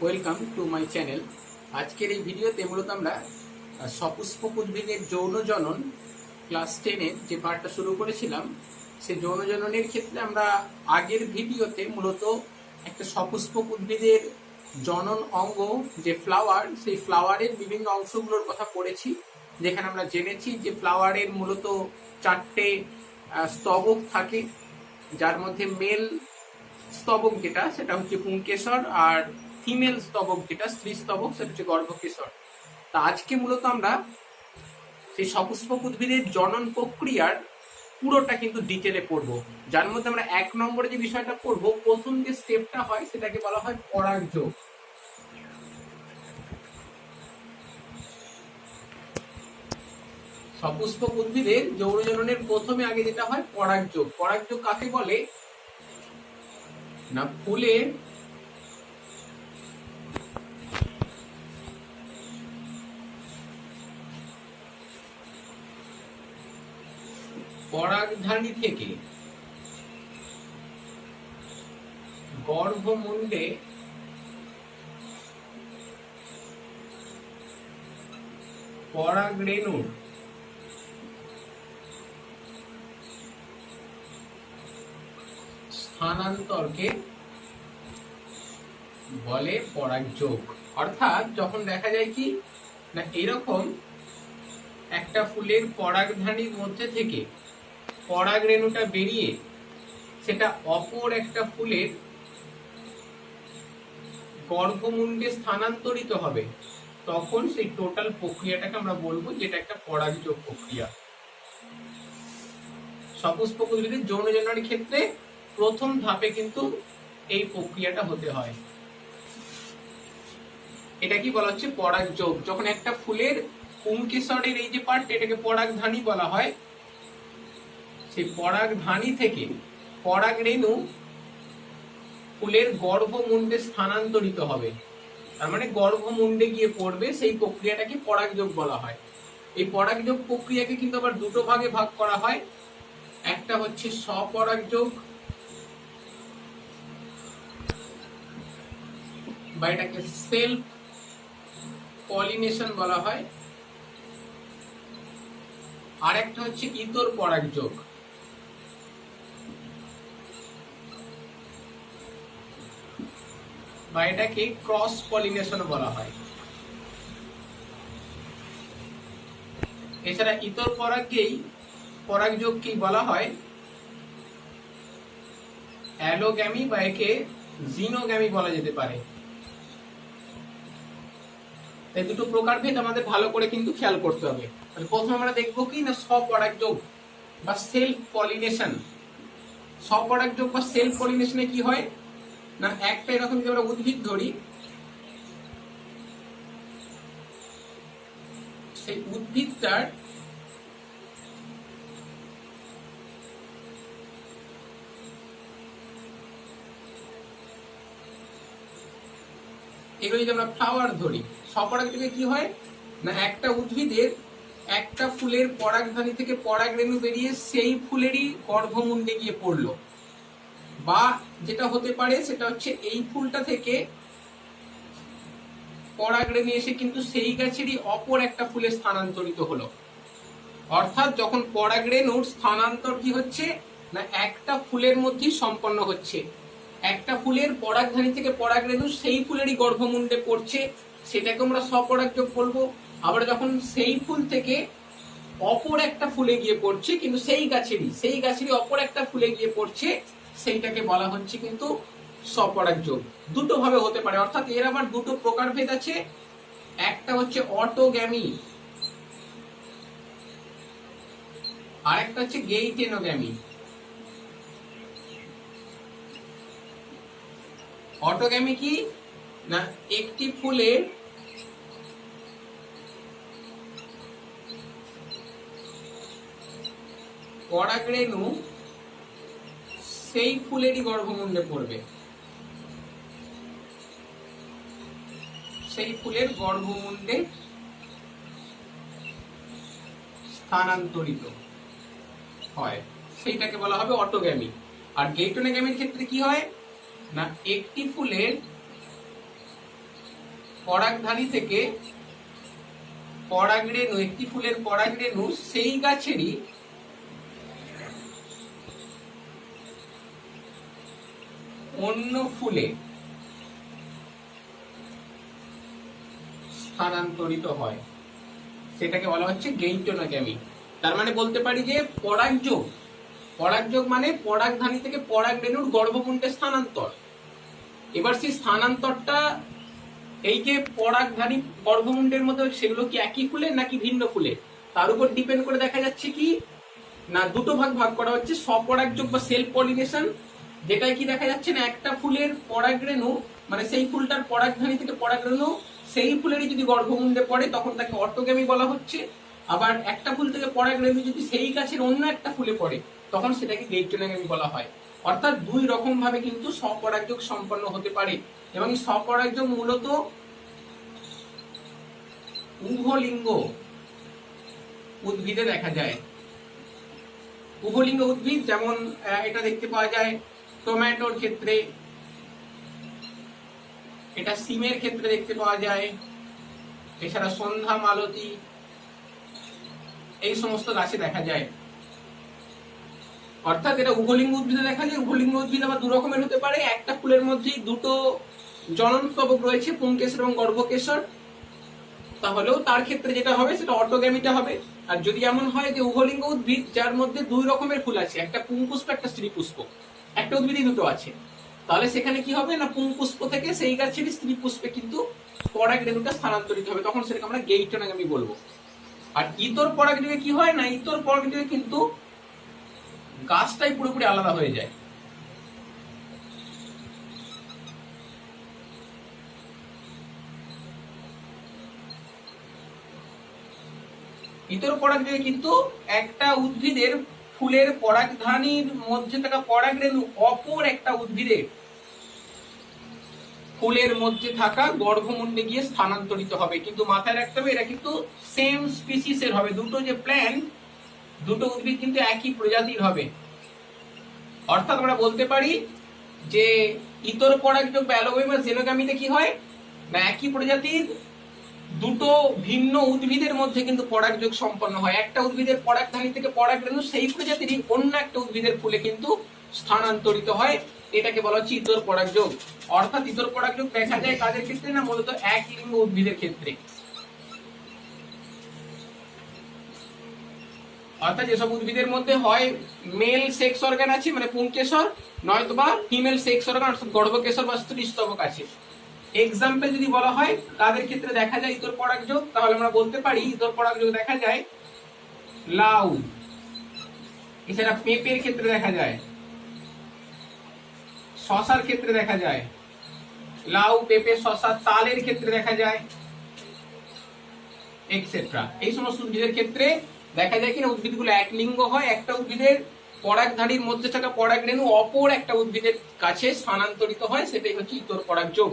Welcome to my channel. আজকের এই ভিডিওতে মূলত আমরা সপুষ্পক উদ্ভিদের যৌন জনন ক্লাস 10-এর যে পার্টটা শুরু করেছিলাম, সেই যৌন জননের ক্ষেত্রে আমরা আগের ভিডিওতে মূলত একটা সপুষ্পক উদ্ভিদের জনন অঙ্গ যে ফ্লাওয়ার, সেই ফ্লাওয়ারের বিভিন্ন অংশগুলোর কথা পড়েছি, যেখানে আমরা জেনেছি যে ফ্লাওয়ারের মূলত 4টে স্তবক থাকে, যার মধ্যে মেল স্তবক যেটা সেটা হচ্ছে পুংকেশর, আর ফিমেল স্তবক যেটা স্ত্রী স্তবক সেটা হচ্ছে গর্ভকেশর। তা আজকে মূলত আমরা সেই সপুষ্পক উদ্ভিদের জনন প্রক্রিয়ার পুরোটা কিন্তু ডিটেলে পড়বো, যার মধ্যে আমরা 1 নম্বরে যে বিষয়টা পড়বো, প্রথম যে স্টেপটা হয় সেটাকে বলা হয় পরাগযোগ। সপুষ্পক উদ্ভিদের যৌন জননের প্রথমে আগে যেটা হয় পরাগযোগ। পরাগযোগ কাকে বলে না, ফুলের পরাগধানী থেকে গর্ভমুণ্ডে পরাগরেণুর স্থানান্তরকে বলে পরাগযোগ। অর্থাৎ যখন দেখা যায় কি না, এরকম একটা ফুলের পরাগধানীর মধ্যে থেকে পরাগরেণুটা বেরিয়ে সেটা অপর একটা ফুলের গর্ভমুণ্ডে স্থানান্তরিত হবে, তখন সেই টোটাল প্রক্রিয়াটাকে আমরা বলবো যেটা একটা পরাগযোগ প্রক্রিয়া। সপুষ্পক উদ্ভিদের যৌন জননের ক্ষেত্রে প্রথম ধাপে কিন্তু এই প্রক্রিয়াটা হতে হয়। এটা কি বলা হচ্ছে পরাগযোগ। যখন একটা ফুলের পুংকেশরের এই যে পার্ট, এটাকে পরাগধানী বলা হয়, সেই পরাগধানী থেকে পরাগরেণু ফুলের গর্ভমুণ্ডে স্থানান্তরিত হবে, তার মানে গর্ভমুণ্ডে গিয়ে পড়বে, সেই প্রক্রিয়াটাকে পরাগযোগ বলা হয়। এই পরাগযোগ প্রক্রিয়াকে কিন্তু আবার দুটো ভাগে ভাগ করা হয়। একটা হচ্ছে স্বপরাগযোগ, বা এটাকে সেলফ পলিনেশন বলা হয়, আর একটা হচ্ছে ইতর পরাগযোগ। বা এটাকে ক্রস পলিনেশন বলা হয়। এছাড়া ইতর পরাগযোগকেই বলা হয় অ্যালোগ্যামি, বা একে জিনোগ্যামি বলা যেতে পারে। এই দুটো প্রকারভেদ আমাদের ভালো করে কিন্তু খেয়াল করতে হবে। প্রথমে আমরা দেখবো কি না, স্বপরাগযোগ বা সেলফ পলিনেশন। স্বপরাগযোগ বা সেলফ পলিনেশনে কি হয় না, একটা এরকম যদি আমরা উদ্ভিদ ধরি, সেই উদ্ভিদটার এগুলো যদি আমরা ফ্লাওয়ার ধরি, স্বপরাগযোগে কি হয় না, একটা উদ্ভিদের একটা ফুলের পরাগধানী থেকে পরাগরেণু বেরিয়ে সেই ফুলেরই গর্ভমুণ্ডে গিয়ে পড়লো, বা যেটা হতে পারে সেটা হচ্ছে এই ফুলটা থেকে পরাগরেণু এসে কিন্তু সেই গাছেরই অপর একটা ফুলে স্থানান্তরিত হলো। অর্থাৎ যখন পরাগরেণুর স্থানান্তর কি হচ্ছে না, একটা ফুলের মধ্যেই সম্পন্ন হচ্ছে। একটা ফুলের পরাগধানী থেকে পরাগরেণু সেই ফুলেরই গর্ভমুণ্ডে পড়ছে, সেটাকে আমরা স্বপরাগযোগ বলবো। আবার যখন সেই ফুল থেকে অপর একটা ফুলে গিয়ে পড়ছে, কিন্তু সেই গাছেরই অপর একটা ফুলে গিয়ে পড়ছে, সেইটাকে বলা হচ্ছে কিন্তু স্বপরাগযোগ। দুটো ভাবে হতে পারে, অর্থাৎ এর আবার দুটো প্রকারভেদ আছে। একটা হচ্ছে অটোগ্যামি, আর একটা হচ্ছে গেইটেনোগ্যামি। অটোগ্যামি কি না, একটি ফুলের পরাগরেণু সেই ফুলেরই গর্ভমুণ্ডে পড়বে, সেই ফুলের গর্ভমুণ্ডে স্থানান্তরিত হয়, সেইটাকে বলা হবে অটোগ্যামি। আর গেইটোনোগ্যামির ক্ষেত্রে কি হয় না, একটি ফুলের পরাগধানী থেকে পরাগরেণু, একটি ফুলের পরাগরেণু সেই গাছেরই অন্য ফুলে স্থানান্তরিত হয়, সেটাকে বলা হচ্ছে গেইটোনোগ্যামি। তার মানে বলতে পারি যে পরাগযোগ, পরাগযোগ মানে পরাগধানী থেকে পরাগরেণুর গর্ভপুণ্ডে স্থানান্তর। এবার সেই স্থানান্তরটা এই যে পরাগধানী গর্ভমুণ্ডের মধ্যে, সেগুলো কি একই ফুলের নাকি ভিন্ন ফুলের, তার উপর ডিপেন্ড করে দেখা যাচ্ছে কি না দুটো ভাগ করা হচ্ছে, স্বপরাগযোগ বা সেলফ পলিনেশন, যেটাই কি দেখা যাচ্ছে না একটা ফুলের পরাগরেণু মানে সেই ফুলটার পরাগধানী থেকে পরাগরেণু সেই ফুলেরই যদি গর্ভমুণ্ডে পড়ে তখন তাকে অটোগ্যামি বলা হচ্ছে। আবার একটা ফুল থেকে পরাগরেণু যদি সেই গাছের অন্য একটা ফুলে পড়ে তখন সেটাকে গেইটোনোগ্যামি বলা হয়। অর্থাৎ দুই রকম ভাবে কিন্তু স্বপরাগযোগ সম্পন্ন হতে পারে, এবং স্বপরাগযোগ মূলত উভলিঙ্গ উদ্ভিদে দেখা যায়। উভলিঙ্গ উদ্ভিদ যেমন এটা দেখতে পাওয়া যায় টমেটোর ক্ষেত্রে, এটা সিমের ক্ষেত্রে দেখতে পাওয়া যায়, এছাড়া সন্ধ্যা মালতী এই সমস্ত গাছে দেখা যায়। অর্থাৎ এটা উভলিঙ্গ উদ্ভিদে দেখা যায়। উভলিঙ্গ উদ্ভিদ আবার দু রকমের হতে পারে, একটা ফুলের মধ্যেই দুটো জনন স্তবক রয়েছে, পুংকেশর এবং গর্ভকেশর, তাহলেও তার ক্ষেত্রে যেটা হবে সেটা অটোগ্যামিটা হবে। আর যদি এমন হয় যে উভলিঙ্গ উদ্ভিদ যার মধ্যে দুই রকমের ফুল আছে, একটা পুংপুষ্প একটা স্ত্রী পুষ্প, একটা উদ্ভিদই দুটো আছে, তাহলে সেখানে কি হবে না পুংপুষ্প থেকে সেই গাছের স্ত্রী পুষ্পে কিন্তু পরাগরেণুটা স্থানান্তরিত হবে, তখন সেটাকে আমরা গেইটোনোগ্যামি বলবো। আর ইতর পরাগযোগে কি হয় না, ইতর পরাগযোগে কিন্তু গাছটাই পুরোপুরি আলাদা হয়ে যায়। ইতর পরাগযোগে কিন্তু একটা উদ্ভিদের ফুলের পরাগধানীর মধ্যে থাকা পরাগরেণু অপর একটা উদ্ভিদের ফুলের মধ্যে থাকা গর্ভমুণ্ডে গিয়ে স্থানান্তরিত হবে। কিন্তু মাথায় রাখতে হবে এরা কিন্তু সেম স্পিসিসের হবে, দুটো যে প্ল্যান্ট, দুটো উদ্ভিদ কিন্তু একই প্রজাতির হবে। অর্থাৎ আমরা বলতে পারি যে ইতর পরাগযোগ বা অ্যালোগ্যামি বা জেনোগ্যামিতে কি হয় না একই প্রজাতির দুটো ভিন্ন উদ্ভিদের মধ্যে কিন্তু পরাগযোগ সম্পন্ন হয়। একটা উদ্ভিদের পরাগধানী থেকে পরাগরেণু সেই প্রজাতিরই অন্য একটা উদ্ভিদের ফুলে কিন্তু স্থানান্তরিত হয়, এটাকে বলা হচ্ছে ইতর পরাগযোগ। অর্থাৎ ইতর পরাগযোগ দেখা যায় কাদের ক্ষেত্রে না মূলত এক লিঙ্গ উদ্ভিদের ক্ষেত্রে। অর্থাৎ যেসব উদ্ভিদের মধ্যে হয় মেল সেক্স অর্গান আছে মানে পুংকেশর, নয়তোবা ফিমেল সেক্স অর্গান অর্থাৎ গর্ভকেশর বা স্ত্রীস্তবক আছে। এক্সাম্পল যদি বলা হয় তাদের ক্ষেত্রে দেখা যায় ইতর পরাগযোগ, তাহলে আমরা বলতে পারি ইতর পরাগযোগ দেখা যায় লাউ, এছাড়া পেঁপের ক্ষেত্রে দেখা যায়, শশার ক্ষেত্রে দেখা যায়, লাউ পেঁপে শশা, তালের ক্ষেত্রে দেখা যায় এক্সেট্রা। এই সমস্ত উদ্ভিদের ক্ষেত্রে দেখা যায় কিনা উদ্ভিদগুলো এক লিঙ্গ হয়, একটা উদ্ভিদের পরাগধানীর মধ্যে থাকা পরাগরেণু অপর একটা উদ্ভিদের কাছে স্থানান্তরিত হয়, সেটাই হচ্ছে ইতর পরাগযোগ।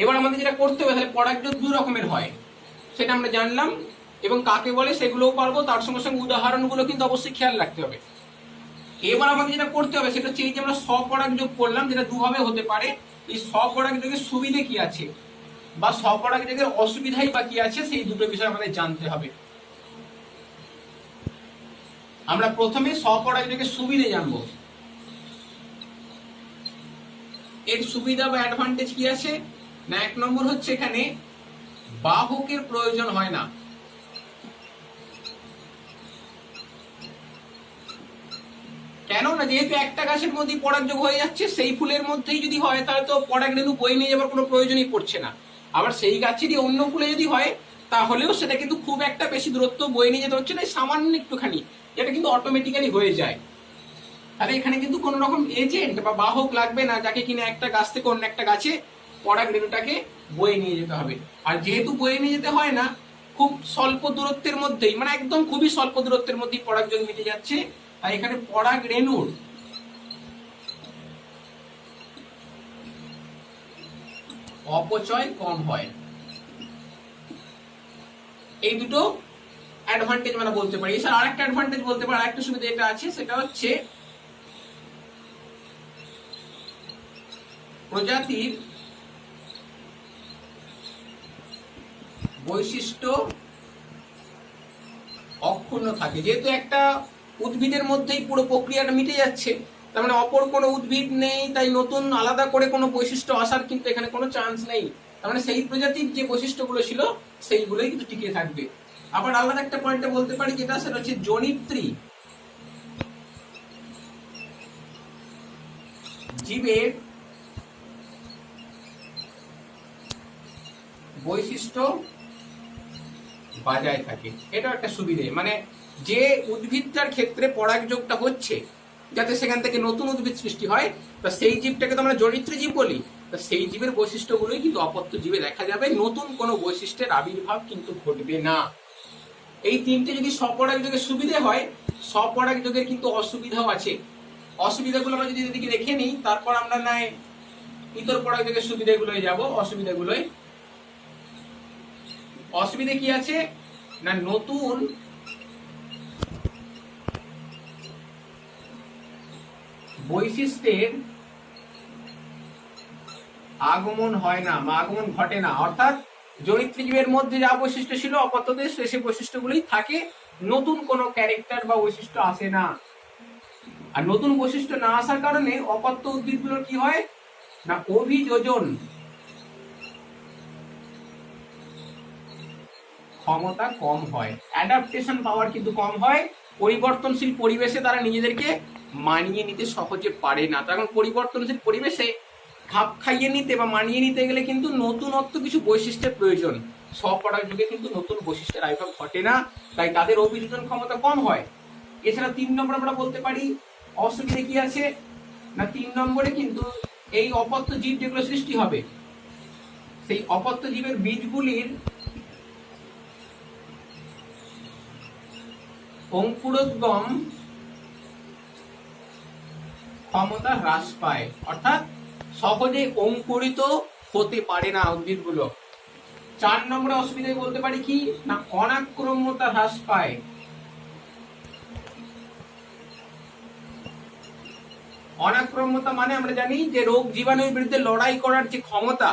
এবার আমাদের যেটা করতে হবে, তাহলে পরাগযোগ দুই রকমের হয় সেটা আমরা জানলাম, এবং কাকে বলে সেগুলোও পারবো, তার সঙ্গে সঙ্গে উদাহরণগুলো কিন্তু অবশ্যই খেয়াল রাখতে হবে। এবার আমাদের যেটা করতে হবে সেটা হচ্ছে এই যে আমরা স্বপরাগযোগ করলাম, যেটা দুভাবে হতে পারে, এই স্বপরাগযোগের সুবিধে কি আছে বা স্বপরাগযোগের অসুবিধাই বা কি আছে, সেই দুটো বিষয় আমাদের জানতে হবে। আমরা প্রথমে স্বপরাগযোগের সুবিধে জানবো। এর সুবিধা বা অ্যাডভান্টেজ কি আছে না, এক নম্বর হচ্ছে এখানে বাহকের প্রয়োজন হয় না। কেন না, যেহেতু একটা গাছের মধ্যে পরাগযোগ হয়ে যাচ্ছে, সেই ফুলের মধ্যেই যদি হয় তাহলে তো পরাগরেণু বয়ে নিয়ে যাবার কোনো প্রয়োজনই পড়ছে না। আবার সেই গাছেরই অন্য ফুলে যদি হয় তাহলেও সেটা কিন্তু খুব একটা বেশি দূরত্ব বয়ে নিয়ে যেতে হচ্ছে না, সামান্য একটুখানি, এটা কিন্তু অটোমেটিক্যালি হয়ে যায়। তাহলে এখানে কিন্তু কোন রকম এজেন্ট বা বাহক লাগবে না, যাকে কিনা একটা গাছ থেকে অন্য একটা গাছে পরাগরেণুটাকে বয়ে নিয়ে যেতে হবে। আর যেহেতু বয়ে নিয়ে যেতে হয় না, খুব স্বল্প দূরত্বের মধ্যেই, মানে একদম খুবই স্বল্প দূরত্বের মধ্যেই পরাগযোগ মিটে যাচ্ছে, তাই এখানে পরাগরেণুর অপচয় কম হয়। এই দুটো অ্যাডভান্টেজ মানে বলতে পারি। এছাড়া আরেকটা অ্যাডভান্টেজ বলতে পারি, আরেকটা সুবিধা যেটা আছে সেটা হচ্ছে প্রজাতির বৈশিষ্ট্য অক্ষুণ্ণ থাকে। যেহেতু একটা উদ্ভিদের মধ্যেই পুরো প্রক্রিয়াটা মিটে যাচ্ছে, তার মানে অপর কোনো উদ্ভিদ নেই, তাই নতুন আলাদা করে কোনো বৈশিষ্ট্য আসার কিন্তু এখানে কোনো চান্স নেই। তার মানে সেই প্রজাতির যে বৈশিষ্ট্যগুলো ছিল সেইগুলোই কিন্তু টিকে থাকবে। আবার আলাদা একটা পয়েন্টে বলতে পারি যেটা, সেটা হচ্ছে জনিত্রী জীবের বৈশিষ্ট্য বজায় থাকে। এটা একটা সুবিধে, মানে যে উদ্ভিদটার ক্ষেত্রে পরাগযোগটা হচ্ছে যাতে সেখান থেকে নতুন উদ্ভিদ সৃষ্টি হয়, তা সেই জীবটাকে তো আমরা জনিত্রী জীব বলি। তা সেই জীবের বৈশিষ্ট্যগুলোই কিন্তু অপত্য জীবে দেখা যাবে, নতুন কোনো বৈশিষ্ট্যের আবির্ভাব কিন্তু ঘটবে না। এই তিনটে যদি স্বপরাগযোগের সুবিধে হয়, স্বপরাগযোগের কিন্তু অসুবিধাও আছে। অসুবিধাগুলো আমরা যদি এদিকে দেখে নিই, তারপর আমরা নয় ইতর পরাগযোগের সুবিধাগুলোয় যাব। অসুবিধে কি আছে না, নতুন বৈশিষ্ট্যের আগমন হয় না বা আগমন ঘটে না। অর্থাৎ জনিত্রী জীবের মধ্যে যা বৈশিষ্ট্য ছিল আপাতত সেই বৈশিষ্ট্যগুলোই থাকে, নতুন কোনো ক্যারেক্টার বা বৈশিষ্ট্য আসে না। আর নতুন বৈশিষ্ট্য না আসার কারণে অপত্য উদ্ভিদগুলোর কি হয় না, অভিযোজন ক্ষমতা কম হয়, অ্যাডাপ্টেশন পাওয়ার কিন্তু কম হয়। পরিবর্তনশীল পরিবেশে তারা নিজেদেরকে মানিয়ে নিতে সহজে পারে না। তখন পরিবর্তনশীল পরিবেশে খাপ খাইয়ে নিতে বা মানিয়ে নিতে গেলে কিন্তু নতুনত্ব কিছু বৈশিষ্ট্যের প্রয়োজন। স্বপরাগযোগে কিন্তু নতুন বৈশিষ্ট্যের আবির্ভাব ঘটে না, তাই তাদের অভিযোজন ক্ষমতা কম হয়। এছাড়া 3 নম্বর আমরা বলতে পারি অসুবিধা কি আছে না, 3 নম্বরে কিন্তু এই অপত্য জীব যেগুলো সৃষ্টি হবে, সেই অপত্য জীবের বীজগুলির অঙ্কুরোদ্গম ক্ষমতা হ্রাস পায়। অর্থাৎ সহজে অঙ্কুরিত হতে পারে না উদ্ভিদগুলো। 4 নম্বরে অসুবিধায় বলতে পারি কি না, অনাক্রম্যতা হ্রাস পায়। অনাক্রম্যতা মানে আমরা জানি যে রোগ জীবাণুর বিরুদ্ধে লড়াই করার যে ক্ষমতা,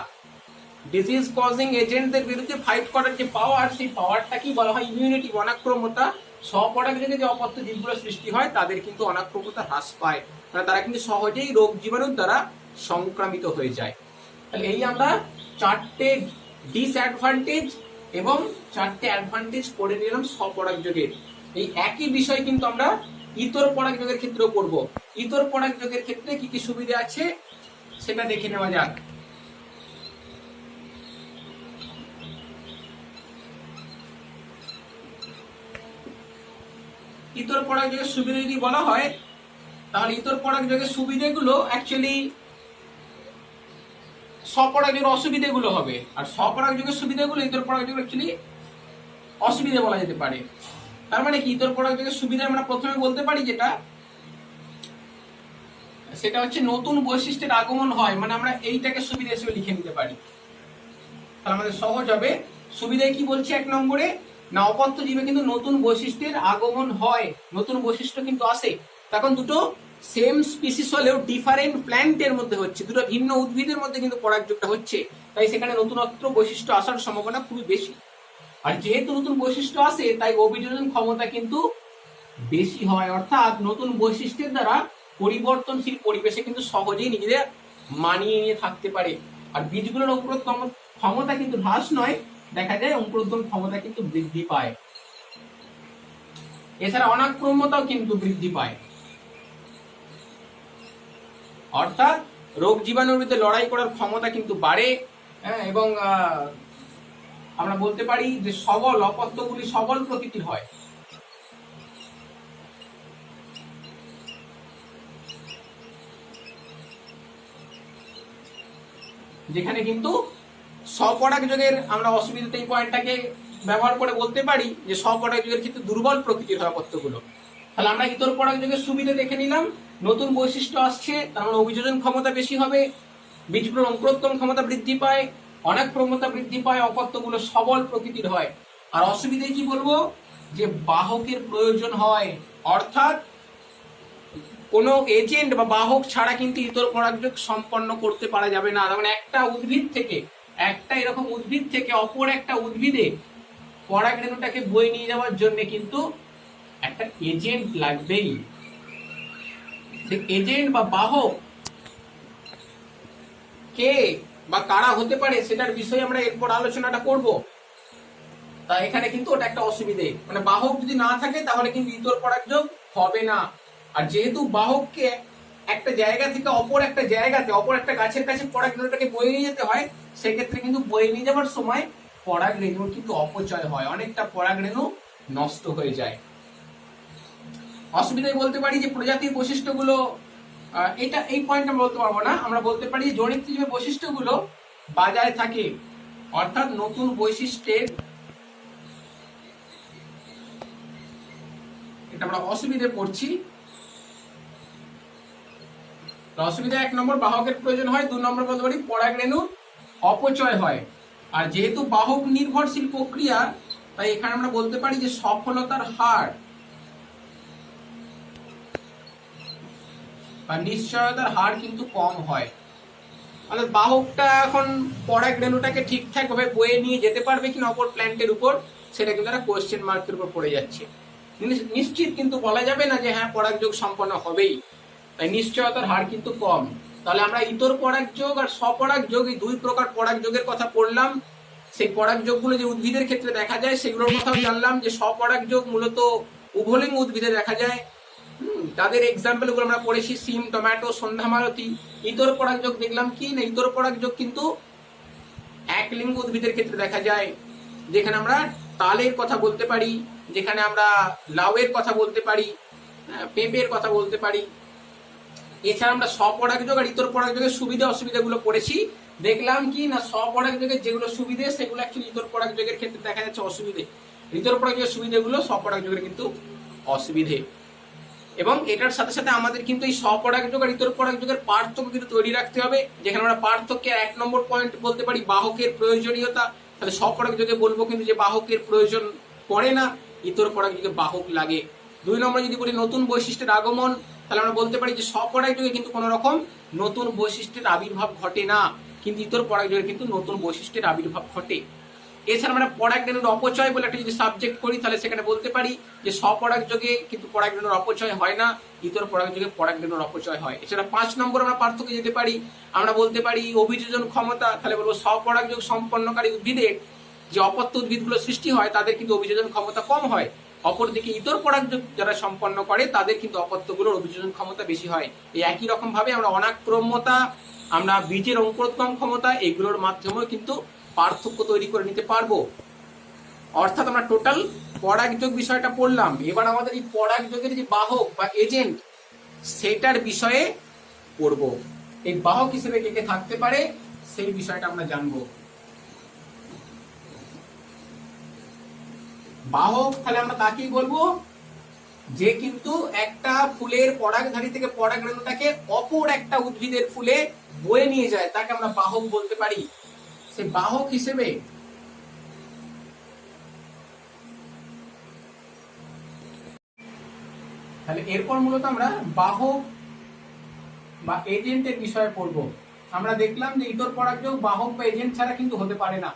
ডিজিজ কজিং এজেন্টদের বিরুদ্ধে ফাইট করার যে পাওয়ার, সেই পাওয়ারটাকেই বলা হয় ইমিউনিটি। অনাক্রম্যতা স্বপরাগযোগে যে অপত্য জীবগুলো সৃষ্টি হয় তাদের কিন্তু অনাক্রম্যতা হ্রাস পায়, মানে তারা কিন্তু সহজেই রোগ জীবাণুর দ্বারা সংক্রামিত হয়ে যায়। তাহলে এই আমরা 4টে ডিসঅ্যাডভান্টেজ এবং 4টে অ্যাডভান্টেজ পড়ে নিলাম স্বপরাগযোগের। এই একই বিষয় কিন্তু আমরা ইতর পরাগযোগের ক্ষেত্রেও পড়ব। ইতর পরাগযোগের ক্ষেত্রে কি কি সুবিধা আছে সেটা দেখে নেওয়া যাক। ইতর পরাগযোগের সুবিধা যদি বলা হয়, তাহলে ইতর পরাগযোগের সুবিধাগুলো অ্যাকচুয়ালি স্বপরাগযোগের অসুবিধাগুলো হবে, আর স্বপরাগযোগের সুবিধাগুলো ইতর পরাগযোগের অ্যাকচুয়ালি অসুবিধা বলা যেতে পারে। তার মানে কি, ইতর পরাগযোগের সুবিধা আমরা প্রথমে বলতে পারি যেটা, সেটা হচ্ছে নতুন বৈশিষ্ট্যের আগমন হয়, মানে আমরা এইটাকে সুবিধা হিসেবে লিখে নিতে পারি, তাহলে আমাদের সহজ হবে। সুবিধায় কি বলছি 1 নম্বরে না, অপত্য জীবে কিন্তু নতুন বৈশিষ্ট্যের আগমন হয়, নতুন বৈশিষ্ট্য কিন্তু আসে। তখন দুটো সেম স্পিসিস হলেও ডিফারেন্ট প্ল্যান্টের মধ্যে হচ্ছে, দুটো ভিন্ন উদ্ভিদের মধ্যে কিন্তু পরাগযোগটা হচ্ছে, তাই সেখানে নতুনত্ব বৈশিষ্ট্য আসার সম্ভাবনা খুবই বেশি। আর যেহেতু নতুন বৈশিষ্ট্য আসে, তাই অভিযোজন ক্ষমতা কিন্তু বেশি হয়। অর্থাৎ নতুন বৈশিষ্ট্যের দ্বারা পরিবর্তনশীল পরিবেশে কিন্তু সহজেই নিজেদের মানিয়ে নিয়ে থাকতে পারে। আর বীজগুলোর অঙ্কুরোদ্গম ক্ষমতা কিন্তু হ্রাস নয়, দেখা যায় অঙ্কুরোদ্গম ক্ষমতা কিন্তু বৃদ্ধি পায়। এছাড়া অনাক্রম্যতাও কিন্তু বৃদ্ধি পায়, অর্থাৎ রোগ জীবাণুর বিরুদ্ধে লড়াই করার ক্ষমতা কিন্তু বাড়ে। এবং আমরা বলতে পারি যে সবল অপত্যগুলি সবল প্রকৃতির হয়। যেখানে কিন্তু স্বপরাগযোগের আমরা অসুবিধাতে এই পয়েন্টটাকে ব্যবহার করে বলতে পারি যে স্বপরাগযোগের ক্ষেত্রে দুর্বল প্রকৃতির হয় অপত্যগুলো। তাহলে আমরা ইতর পরাগযোগের সুবিধা দেখে নিলাম, নতুন বৈশিষ্ট্য আসছে, তার মানে অভিযোজন ক্ষমতা বেশি হবে, বীজগুলোর অঙ্কুরোদ্গম ক্ষমতা বৃদ্ধি পায়, অনাক্রম্যতা বৃদ্ধি পায়, অপত্যগুলো সবল প্রকৃতির হয়। আর অসুবিধায় কি বলবো, যে বাহকের প্রয়োজন হয়, অর্থাৎ কোনো এজেন্ট বা বাহক ছাড়া কিন্তু ইতর পরাগযোগ সম্পন্ন করতে পারা যাবে না। তার মানে একটা উদ্ভিদ থেকে একটা এরকম উদ্ভিদ থেকে অপর একটা উদ্ভিদে পরাগরেণুটাকে বয়ে নিয়ে যাওয়ার জন্য কিন্তু একটা এজেন্ট লাগবেই। সেই এজেন্ট বা বাহক কে বা কারা হতে পারে সেটার বিষয়ে আমরা এরপর আলোচনাটা করব। তা এখানে কিন্তু ওটা একটা অসুবিধে, মানে বাহক যদি না থাকে তাহলে কিন্তু ইতর পরাগযোগ হবে না। আর যেহেতু বাহককে একটা জায়গা থেকে অপর একটা জায়গাতে, অপর একটা গাছের কাছে পরাগরেণুটাকে বয়ে নিয়ে যেতে হয়, সেক্ষেত্রে কিন্তু বয়ে নিয়ে যাওয়ার সময় পরাগরেণুর কিন্তু অপচয় হয়, অনেকটা পরাগরেণু নষ্ট হয়ে যায়। অসুবিধায় বলতে পারি যে প্রজাতির বৈশিষ্ট্যগুলো, এটা এই পয়েন্ট আমরা বলতে পারবো না, আমরা বলতে পারি যে জনিত যে বৈশিষ্ট্যগুলো বাজারে থাকে, অর্থাৎ নতুন বৈশিষ্ট্যের, এটা আমরা অসুবিধে পড়ছি। অসুবিধা 1 নম্বর বাহকের প্রয়োজন হয়, 2 নম্বর বলতে পারি পরাগরেণুর অপচয় হয়। আর যেহেতু বাহক নির্ভরশীল প্রক্রিয়া, তাই এখানে আমরা বলতে পারি যে সফলতার হার বা নিশ্চয়তার হার কিন্তু কম হয়। অর্থাৎ বাহকটা এখন পরাগরেণুটাকে ঠিকঠাক ভাবে বয়ে নিয়ে যেতে পারবে কিনা অপর প্ল্যান্টের উপর, সেটা কিন্তু একটা কোয়েশ্চেন মার্কের উপর পড়ে যাচ্ছে। নিশ্চিত কিন্তু বলা যাবে না যে হ্যাঁ পরাগযোগ সম্পন্ন হবেই, তাই নিশ্চয়তার হার কিন্তু কম। তাহলে আমরা ইতর পরাগযোগ আর স্বপরাগযোগ, এই 2 প্রকার পরাগযোগের কথা পড়লাম। সেই পরাগযোগগুলো যে উদ্ভিদের ক্ষেত্রে দেখা যায় সেগুলোর কথাও জানলাম, যে স্বপরাগযোগ মূলত উভলিঙ্গ উদ্ভিদে দেখা যায়। তাদের এক্সাম্পল গুলো আমরা পড়েছি, সিম, টমেটো, সন্ধ্যা মালতী। ইতর পরাগযোগ দেখলাম কি না, ইতর পরাগযোগ কিন্তু একলিঙ্গ উদ্ভিদের ক্ষেত্রে দেখা যায়, যেখানে আমরা তালের কথা বলতে পারি, যেখানে আমরা লাউয়ের কথা বলতে পারি, পেঁপের কথা বলতে পারি। এছাড়া আমরা স্বপরাগযোগ আর ইতর পরাগযোগের সুবিধা অসুবিধাগুলো পড়েছি। দেখলাম কি না, স্বপরাগযোগের যেগুলো সুবিধে সেগুলো অ্যাকচুয়ালি ইতর পরাগযোগের ক্ষেত্রে দেখা যাচ্ছে অসুবিধে, ইতর পরাগযোগের সুবিধাগুলো স্বপরাগযোগের কিন্তু অসুবিধে। এবং এটার সাথে সাথে আমাদের কিন্তু এই স্বপরাগযোগ আর ইতর পরাগযোগের পার্থক্য কিন্তু তৈরি রাখতে হবে, যেখানে আমরা পার্থক্যের 1 নম্বর পয়েন্ট বলতে পারি বাহকের প্রয়োজনীয়তা। তাহলে স্বপরাগযোগে বলবো কিন্তু যে বাহকের প্রয়োজন পড়ে না, ইতর পরাগযোগে বাহক লাগে। 2 নম্বর যদি বলি নতুন বৈশিষ্ট্যের আগমন, তাহলে আমরা বলতে পারি যে স্বপরাগযোগে কিন্তু কোনো রকম নতুন বৈশিষ্ট্যের আবির্ভাব ঘটে না, কিন্তু ইতর পরাগযোগে কিন্তু নতুন বৈশিষ্ট্যের আবির্ভাব ঘটে। এছাড়া আমরা পরাগরেণুর অপচয় বলে একটা যদি সাবজেক্ট করি, তাহলে সেখানে বলতে পারি যে স্বপরাগযোগে কিন্তু পরাগরেণুর অপচয় হয় না, ইতর পরাগযোগে পরাগরেণুর অপচয় হয়। এছাড়া 5 নম্বর আমরা পার্থক্য যেতে পারি, আমরা বলতে পারি অভিযোজন ক্ষমতা। তাহলে বলবো স্বপরাগযোগ সম্পন্নকারী উদ্ভিদের যে অপত্য উদ্ভিদগুলো সৃষ্টি হয় তাদের কিন্তু অভিযোজন ক্ষমতা কম হয়, অপরদিকে ইতর পরাগযোগ যারা সম্পন্ন করে তাদের কিন্তু অপত্যগুলোর অভিযোজন ক্ষমতা বেশি হয়। এই একই রকম ভাবে আমরা অনাক্রম্যতা, আমরা বীজের অঙ্কুরোদ্গম ক্ষমতা, এগুলোর মাধ্যমেও কিন্তু পার্থক্য তৈরি করে নিতে পারবো। অর্থাৎ আমরা টোটাল পরাগযোগ বিষয়টা পড়লাম। এবার আমাদের এই পরাগযোগের যে বাহক বা এজেন্ট, সেটার বিষয়ে পড়ব। এই বাহক হিসেবে কে কে থাকতে পারে সেই বিষয়টা আমরা জানবো। বাহক তাহলে আমরা তাকেই বলবো যে কিন্তু একটা ফুলের পরাগধারী থেকে পরাগরেণুটাকে অপর একটা উদ্ভিদের ফুলে বয়ে নিয়ে যায়, তাকে আমরা বাহক বলতে পারি। সেই বাহক হিসেবে তাহলে এরপর মূলত আমরা বাহক বা এজেন্টের বিষয়ে পড়বো। আমরা দেখলাম যে ইতর পরাগযোগ বাহক বা এজেন্ট ছাড়া কিন্তু হতে পারে না।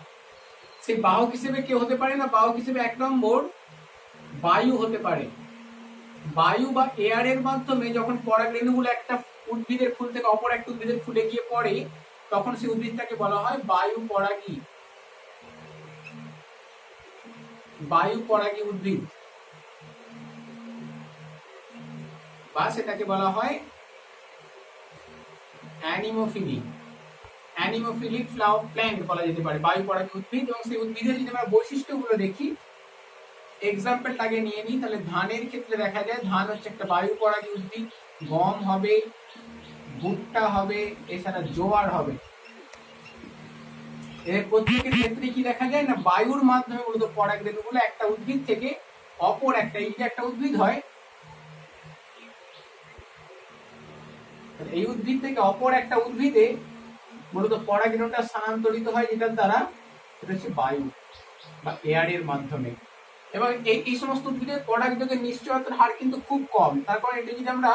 সেই বাহক হিসেবে কে হতে পারে না, বাহক হিসেবে 1 নম্বর বায়ু হতে পারে। বায়ু বা এয়ারের মাধ্যমে যখন পরাগরেণুগুলো একটা উদ্ভিদের ফুল থেকে অপর একটা উদ্ভিদের ফুলে গিয়ে পড়ে, তখন সেই উদ্ভিদটাকে বলা হয় বায়ু পরাগী, বায়ু পরাগী উদ্ভিদ, বা সেটাকে বলা হয় অ্যানিমোফিলিক, অ্যানিমোফিলিক ফ্লাওয়ার প্ল্যান্ট বলা যেতে পারে, বায়ু পরাগী উদ্ভিদ। এবং সেই উদ্ভিদের যদি আমরা বৈশিষ্ট্যগুলো দেখি, এক্সাম্পলটাকে নিয়ে নিই, তাহলে ধানের ক্ষেত্রে দেখা যায় ধান হচ্ছে একটা বায়ু পরাগী উদ্ভিদ, গম হবে, ভুট্টা হবে, এছাড়া জোয়ার হবে। এর প্রত্যেকের ক্ষেত্রে কি দেখা যায় না, বায়ুর মাধ্যমে মূলত পরাগরেণুগুলো একটা উদ্ভিদ থেকে অপর একটা, এই যে একটা উদ্ভিদ হয়, এই উদ্ভিদ থেকে অপর একটা উদ্ভিদে মূলত পরাগরেণুটা স্থানান্তরিত হয়, যেটার দ্বারা এটা হচ্ছে বায়ু বা এয়ারের মাধ্যমে। এবং এই সমস্ত উদ্ভিদের পরাগযোগের নিশ্চয়তার হার কিন্তু খুব কম। তার কারণ এটা যদি আমরা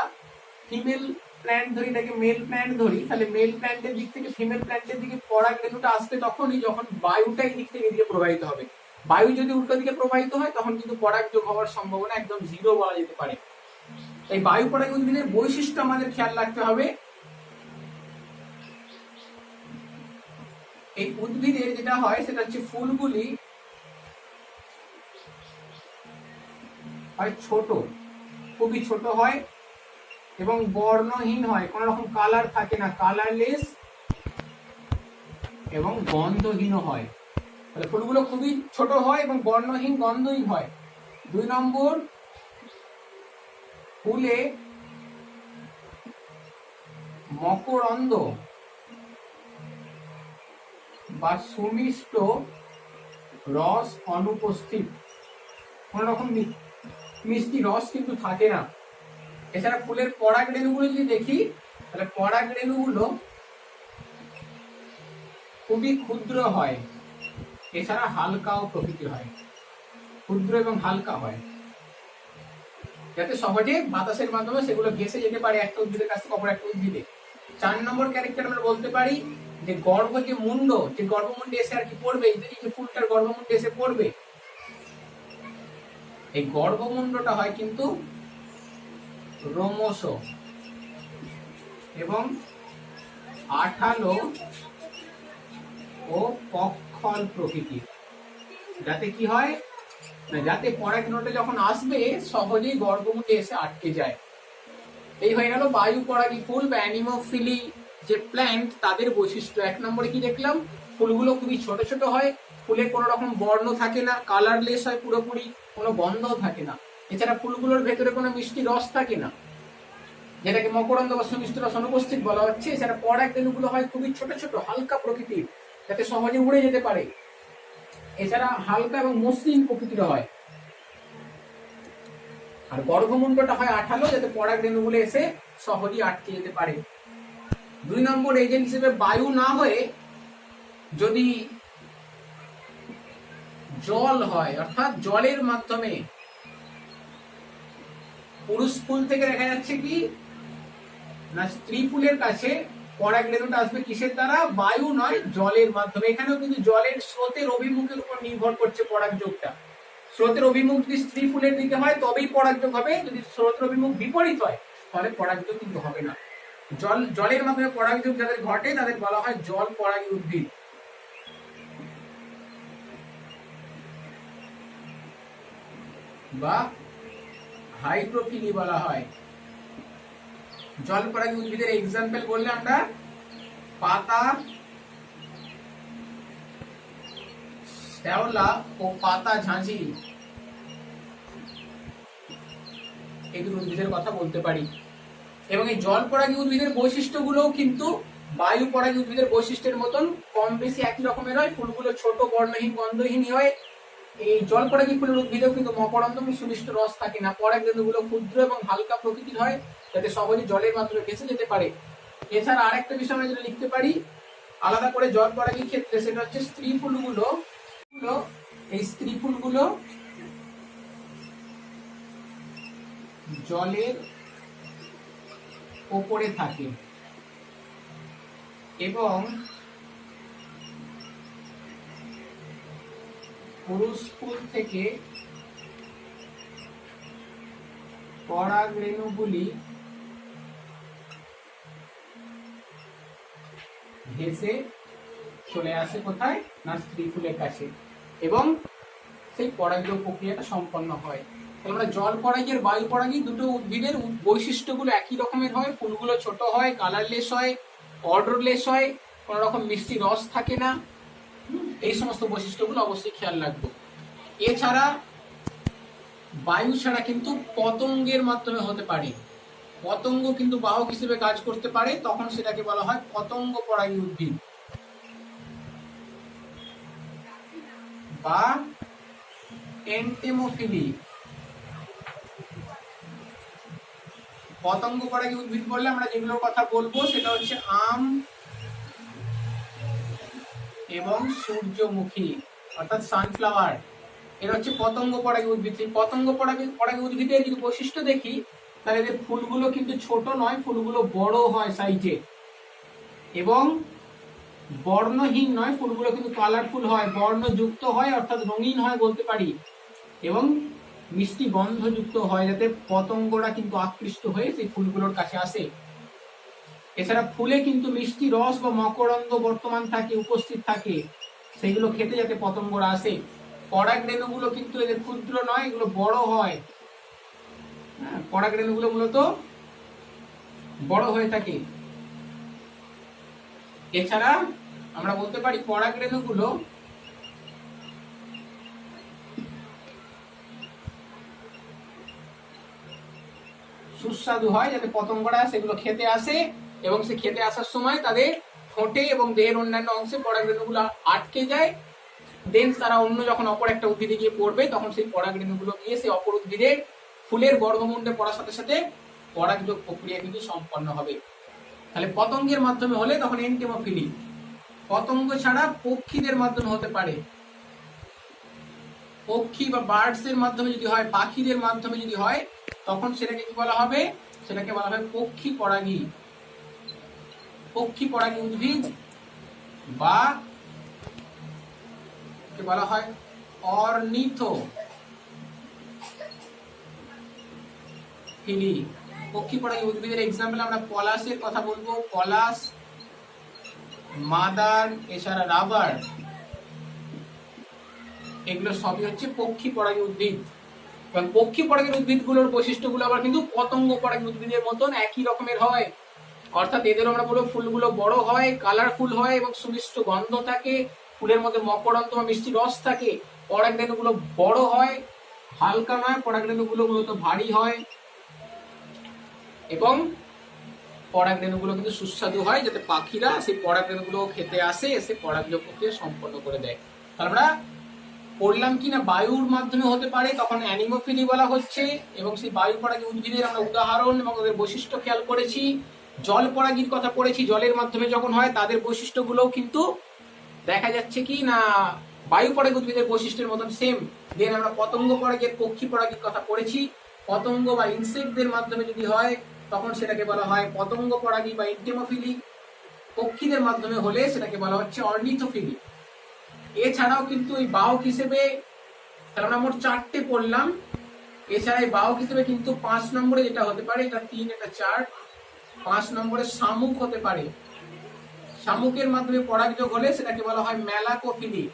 ফিমেল প্ল্যান্ট ধরি, এটাকে মেল প্ল্যান্ট ধরি, তাহলে মেল প্ল্যান্টের দিক থেকে ফিমেল প্ল্যান্টের দিকে পরাগ রেণুটা আসবে তখনই যখন বায়ুটা এই দিক থেকে এদিকে প্রবাহিত হবে। বায়ু যদি উল্টো দিকে প্রবাহিত হয় তখন কিন্তু পরাগযোগ হওয়ার সম্ভাবনা একদম 0 বলা যেতে পারে। এই বায়ু পরাগী উদ্ভিদের বৈশিষ্ট্য আমাদের খেয়াল রাখতে হবে। এই উদ্ভিদের যেটা হয় সেটা হচ্ছে ফুলগুলি হয় ছোট, খুবই ছোট হয় এবং বর্ণহীন হয়, কোন রকম কালার থাকে না, কালারলেস এবং গন্ধহীন হয়। তাহলে ফুলগুলো খুবই ছোট হয় এবং বর্ণহীন, গন্ধহীন হয়। 2 নম্বর, ফুলে মকরন্দ বা সুমিষ্ট রস অনুপস্থিত, কোন রকম মিষ্টি রস কিন্তু থাকে না। এছাড়া ফুলের পরাগ রেণুগুলো যদি দেখি তাহলে পরাগ রেণুগুলো খুবই ক্ষুদ্র হয়, এছাড়া হালকাও প্রকৃতির হয়, ক্ষুদ্র এবং হালকা হয়, যাতে সহজে বাতাসের মাধ্যমে সেগুলো ভেসে যেতে পারে একটা উদ্ভিদের কাছ থেকে অপর একটা উদ্ভিদে। 4 নম্বর ক্যারেক্টার আমরা বলতে পারি যে গর্ভমুণ্ডে এসে আর কি পড়বে, এই যে ফুলটার গর্ভমুণ্ডে এসে পড়বে, এই গর্ভমুণ্ডটা হয় কিন্তু রোমশ এবং আঠালো ও কক্ষল প্রকৃতির, যাতে কি হয় না, যাতে পরাগরেণুটা যখন আসবে সহজেই গর্ভমুণ্ডে এসে আটকে যায়। এই হয়ে গেল বায়ু পরাগী ফুল বা অ্যানিমোফিলি যে প্ল্যান্ট তাদের বৈশিষ্ট্য। 1 নম্বরে কি দেখলাম, ফুলগুলো খুবই ছোট ছোট হয়, ফুলে কোনো রকম বর্ণ থাকে না, কালারলেস হয় পুরোপুরি, কোনো গন্ধও থাকে না। এছাড়া ফুলগুলোর ভেতরে কোনো মিষ্টি রস থাকে না, যেটাকে মকরন্দ বা সুমিষ্ট রস অনুপস্থিত বলা হচ্ছে। এছাড়া পরাগ রেণুগুলো হয় খুবই ছোট ছোট, হালকা প্রকৃতির, যাতে সহজে উড়ে যেতে পারে। এছাড়া হালকা এবং মসৃণ প্রকৃতির হয়। আর গর্ভমুণ্ডটা হয় আঠালো, যাতে পরাগ রেণুগুলো এসে সহজেই আটকে যেতে পারে। 2 নম্বর এজেন্ট হিসেবে বায়ু না হয়ে যদি জল হয়, অর্থাৎ জলের মাধ্যমে, পুরুষ ফুল থেকে দেখা যাচ্ছে কি না স্ত্রী ফুলের কাছে পরাগ রেণুটা আসবে কিসের দ্বারা, বায়ু নয় জলের মাধ্যমে। এখানেও কিন্তু জলের স্রোতের অভিমুখের উপর নির্ভর করছে পরাগযোগটা। স্রোতের অভিমুখ যদি স্ত্রী ফুলের দিকে হয় তবেই পরাগযোগ হবে, যদি স্রোতের অভিমুখ বিপরীত হয় তাহলে পরাগযোগ কিন্তু হবে না। জলের মাধ্যমে পরাগযোগ যাদের ঘটে তাদের বলা হয় জল পরাগী উদ্ভিদ বা হাইড্রোফিলি বলা হয়। জল পরাগী উদ্ভিদের এক্সাম্পল বললে আমরা পাতা, শ্যাওলা ও পাতা ঝাঁঝি এগুলো উদ্ভিদের কথা বলতে পারি। এবং এই জল পরাগী উদ্ভিদের বৈশিষ্ট্যগুলোও কিন্তু বায়ু পরাগী উদ্ভিদের বৈশিষ্ট্যের মতন কম বেশি একই রকমের হয়। ফুলগুলো ছোট, বর্ণহীন, গন্ধহীন হয়। এই জল পরাগী ফুলের উদ্ভিদেও কিন্তু মকরন্দ সুমিষ্ট রস থাকে না। পরাগ রেণুগুলো ক্ষুদ্র এবং হালকা প্রকৃতির হয়, যাতে সহজে জলের মাধ্যমে ভেসে যেতে পারে। এছাড়া আরেকটা বিষয় আমরা যেটা লিখতে পারি আলাদা করে জল পরাগীর ক্ষেত্রে, সেটা হচ্ছে স্ত্রী ফুলগুলো, এই স্ত্রী ফুলগুলো জলের ওপরে থাকে এবং পুরুষ ফুল থেকে পরাগ রেণুগুলি ভেসে চলে আসে কোথায় না স্ত্রী ফুলের কাছে, এবং সেই পরাগীয় প্রক্রিয়াটা সম্পন্ন হয়। আমরা জল পরাগী আর বায়ু পরাগী দুটো উদ্ভিদের বৈশিষ্ট্যগুলো একই রকমের হয়। ফুলগুলো ছোট হয়, কালারলেস হয়, অর্ডারলেস হয়, কোন রকম মিষ্টি রস থাকে না। এই সমস্ত বৈশিষ্ট্যগুলো অবশ্যই খেয়াল রাখবো। এছাড়া বায়ু ছাড়া কিন্তু পতঙ্গের মাধ্যমে হতে পারে, পতঙ্গ কিন্তু বাহক হিসেবে কাজ করতে পারে, তখন সেটাকে বলা হয় পতঙ্গ পরাগী উদ্ভিদ বা এন্টেমোফিলি। পতঙ্গ পরাগী উদ্ভিদ বললে আমরা যেগুলোর কথা বলবো সেটা হচ্ছে আম এবং সূর্যমুখী অর্থাৎ সানফ্লাওয়ার। এর হচ্ছে পতঙ্গ পরাগী উদ্ভিদ। পতঙ্গ পরাগী উদ্ভিদের যদি বৈশিষ্ট্য দেখি তাহলে এদের ফুলগুলো কিন্তু ছোট নয়, ফুলগুলো বড় হয় সাইজে, এবং বর্ণহীন নয়, ফুলগুলো কিন্তু কালারফুল হয়, বর্ণযুক্ত হয়, অর্থাৎ রঙিন হয় বলতে পারি, এবং মিষ্টি গন্ধযুক্ত হয়, যাতে পতঙ্গরা কিন্তু আকৃষ্ট হয়ে সেই ফুলগুলোর কাছে আসে। এছাড়া ফুলে কিন্তু মিষ্টি রস বা মকরন্দ বর্তমান থাকে, উপস্থিত থাকে, সেগুলো খেতে যাতে পতঙ্গরা আসে। পরাগরেণুগুলো কিন্তু এদের ক্ষুদ্র নয়, এগুলো বড় হয়। পরাগরেণুগুলো মূলত বড় হয়ে থাকে। এছাড়া আমরা বলতে পারি পরাগরেণুগুলো সুস্বাদু হয়, যাতে পতঙ্গরা সেগুলো খেতে আসে, এবং সে খেতে আসার সময় তাদের ঠোঁটে এবং দেহের অন্যান্য অংশে পরাগরেণুগুলো আটকে যায়। দেন তারা অন্য যখন অপর একটা উদ্ভিদে গিয়ে পড়বে, তখন সেই পরাগরেণুগুলো গিয়ে সেই অপর উদ্ভিদের ফুলের গর্ভমুণ্ডে পড়ার সাথে সাথে পরাগযোগ প্রক্রিয়া কিন্তু সম্পন্ন হবে। তাহলে পতঙ্গের মাধ্যমে হলে তখন এন্টেমোফিলি। পতঙ্গ ছাড়া পক্ষীদের মাধ্যমে হতে পারে। পক্ষী বা বার্ডস এর মাধ্যমে যদি হয়, পাখিদের মাধ্যমে যদি হয়, তখন সেটাকে কি বলা হবে? সেটাকে বলা হবে পক্ষী পরাগী। পক্ষী পরাগী উদ্ভিদ বা বলা হয় অর্নিথোফিলি। পক্ষী পরাগী উদ্ভিদের এক্সাম্পল আমরা পলাশের কথা বলবো, পলাশ, মাদার, এছাড়া রাবার, এগুলো সবই হচ্ছে পক্ষী পরাগী উদ্ভিদ। এবং পক্ষী পরাগী উদ্ভিদগুলোর বৈশিষ্ট্যগুলো আবার কিন্তু পতঙ্গ পরাগী উদ্ভিদের মতন একই রকমের হয়। অর্থাৎ এদের আমরা বলবো ফুলগুলো বড় হয়, কালারফুল হয়, এবং সুমিষ্ট গন্ধ থাকে, ফুলের মধ্যে মকরন্দ বা মিষ্টি রস থাকে। পরাগরেণুগুলো বড় হয়, হালকা নয়, পরাগরেণুগুলো মূলত ভারী হয়, এবং পরাগরেণুগুলো কিন্তু সুস্বাদু হয়, যাতে পাখিরা সেই পরাগরেণুগুলো খেতে আসে, এসে পরাগযোগ প্রক্রিয়া সম্পন্ন করে দেয়। আমরা পড়লাম কিনা বায়ুর মাধ্যমে হতে পারে, তখন অ্যানিমোফিলি বলা হচ্ছে, এবং সেই বায়ু পরাগী উদ্ভিদের আমরা উদাহরণ এবং ওদের বৈশিষ্ট্য খেয়াল করেছি। জল পরাগীর কথা পড়েছি, জলের মাধ্যমে যখন হয় তাদের বৈশিষ্ট্যগুলোও কিন্তু দেখা যাচ্ছে কি না বায়ু পরাগী উদ্ভিদের বৈশিষ্ট্যের মতন সেম। দেন আমরা পতঙ্গ পরাগের, পক্ষী পরাগীর কথা পড়েছি। পতঙ্গ বা ইনসেক্টদের মাধ্যমে যদি হয়, তখন সেটাকে বলা হয় পতঙ্গ পরাগী বা এন্টেমোফিলি। পক্ষীদের মাধ্যমে হলে সেটাকে বলা হচ্ছে অর্নিথোফিলি। এছাড়াও কিন্তু এই বাহক হিসেবে, আমরা মোট 4টে পড়লাম। এছাড়া এই বাহক হিসেবে কিন্তু 5 নম্বরে যেটা হতে পারে, এটা 3, এটা 4, 5 নম্বরে শামুক হতে পারে। শামুকের মাধ্যমে পরাগযোগ হলে সেটাকে বলা হয় ম্যালাকোফিলি।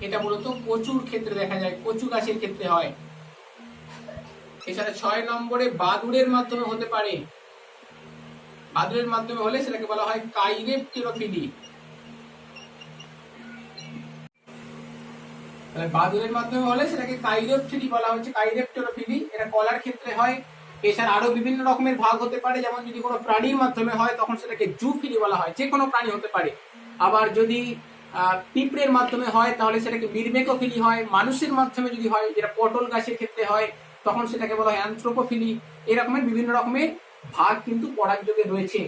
এটা মূলত কচুর ক্ষেত্রে দেখা যায়, কচু গাছের ক্ষেত্রে হয়। এছাড়া 6 নম্বরে বাদুড়ের মাধ্যমে হতে পারে। বাদুড়ের মাধ্যমে হলে সেটাকে বলা হয় কাইরেপ্টেরোফিলি। বাদুড়ের মাধ্যমে হলে সেটাকে কাইরেপ্টেরি বলা হচ্ছে, কাইরেপ্টেরোফিলি। এটা কলার ক্ষেত্রে হয়। এছাড়া আরো বিভিন্ন রকমের ভাগ হতে পারে, যেমন যদি কোনো প্রাণীর মাধ্যমে হয় তখন সেটাকে জুফিলি বলা হয়, যে কোনো প্রাণী হতে পারে। আবার যদি পিঁপড়ের মাধ্যমে হয় তাহলে সেটাকে মিরমেকোফিলি হয়। মানুষের মাধ্যমে যদি হয়, যেটা পটল গাছের ক্ষেত্রে হয়, তখন সেটাকে বলা হয় অ্যানথ্রোপোফিলি। এরকমের বিভিন্ন রকমের ভাগ কিন্তু পরাগযোগে রয়েছে।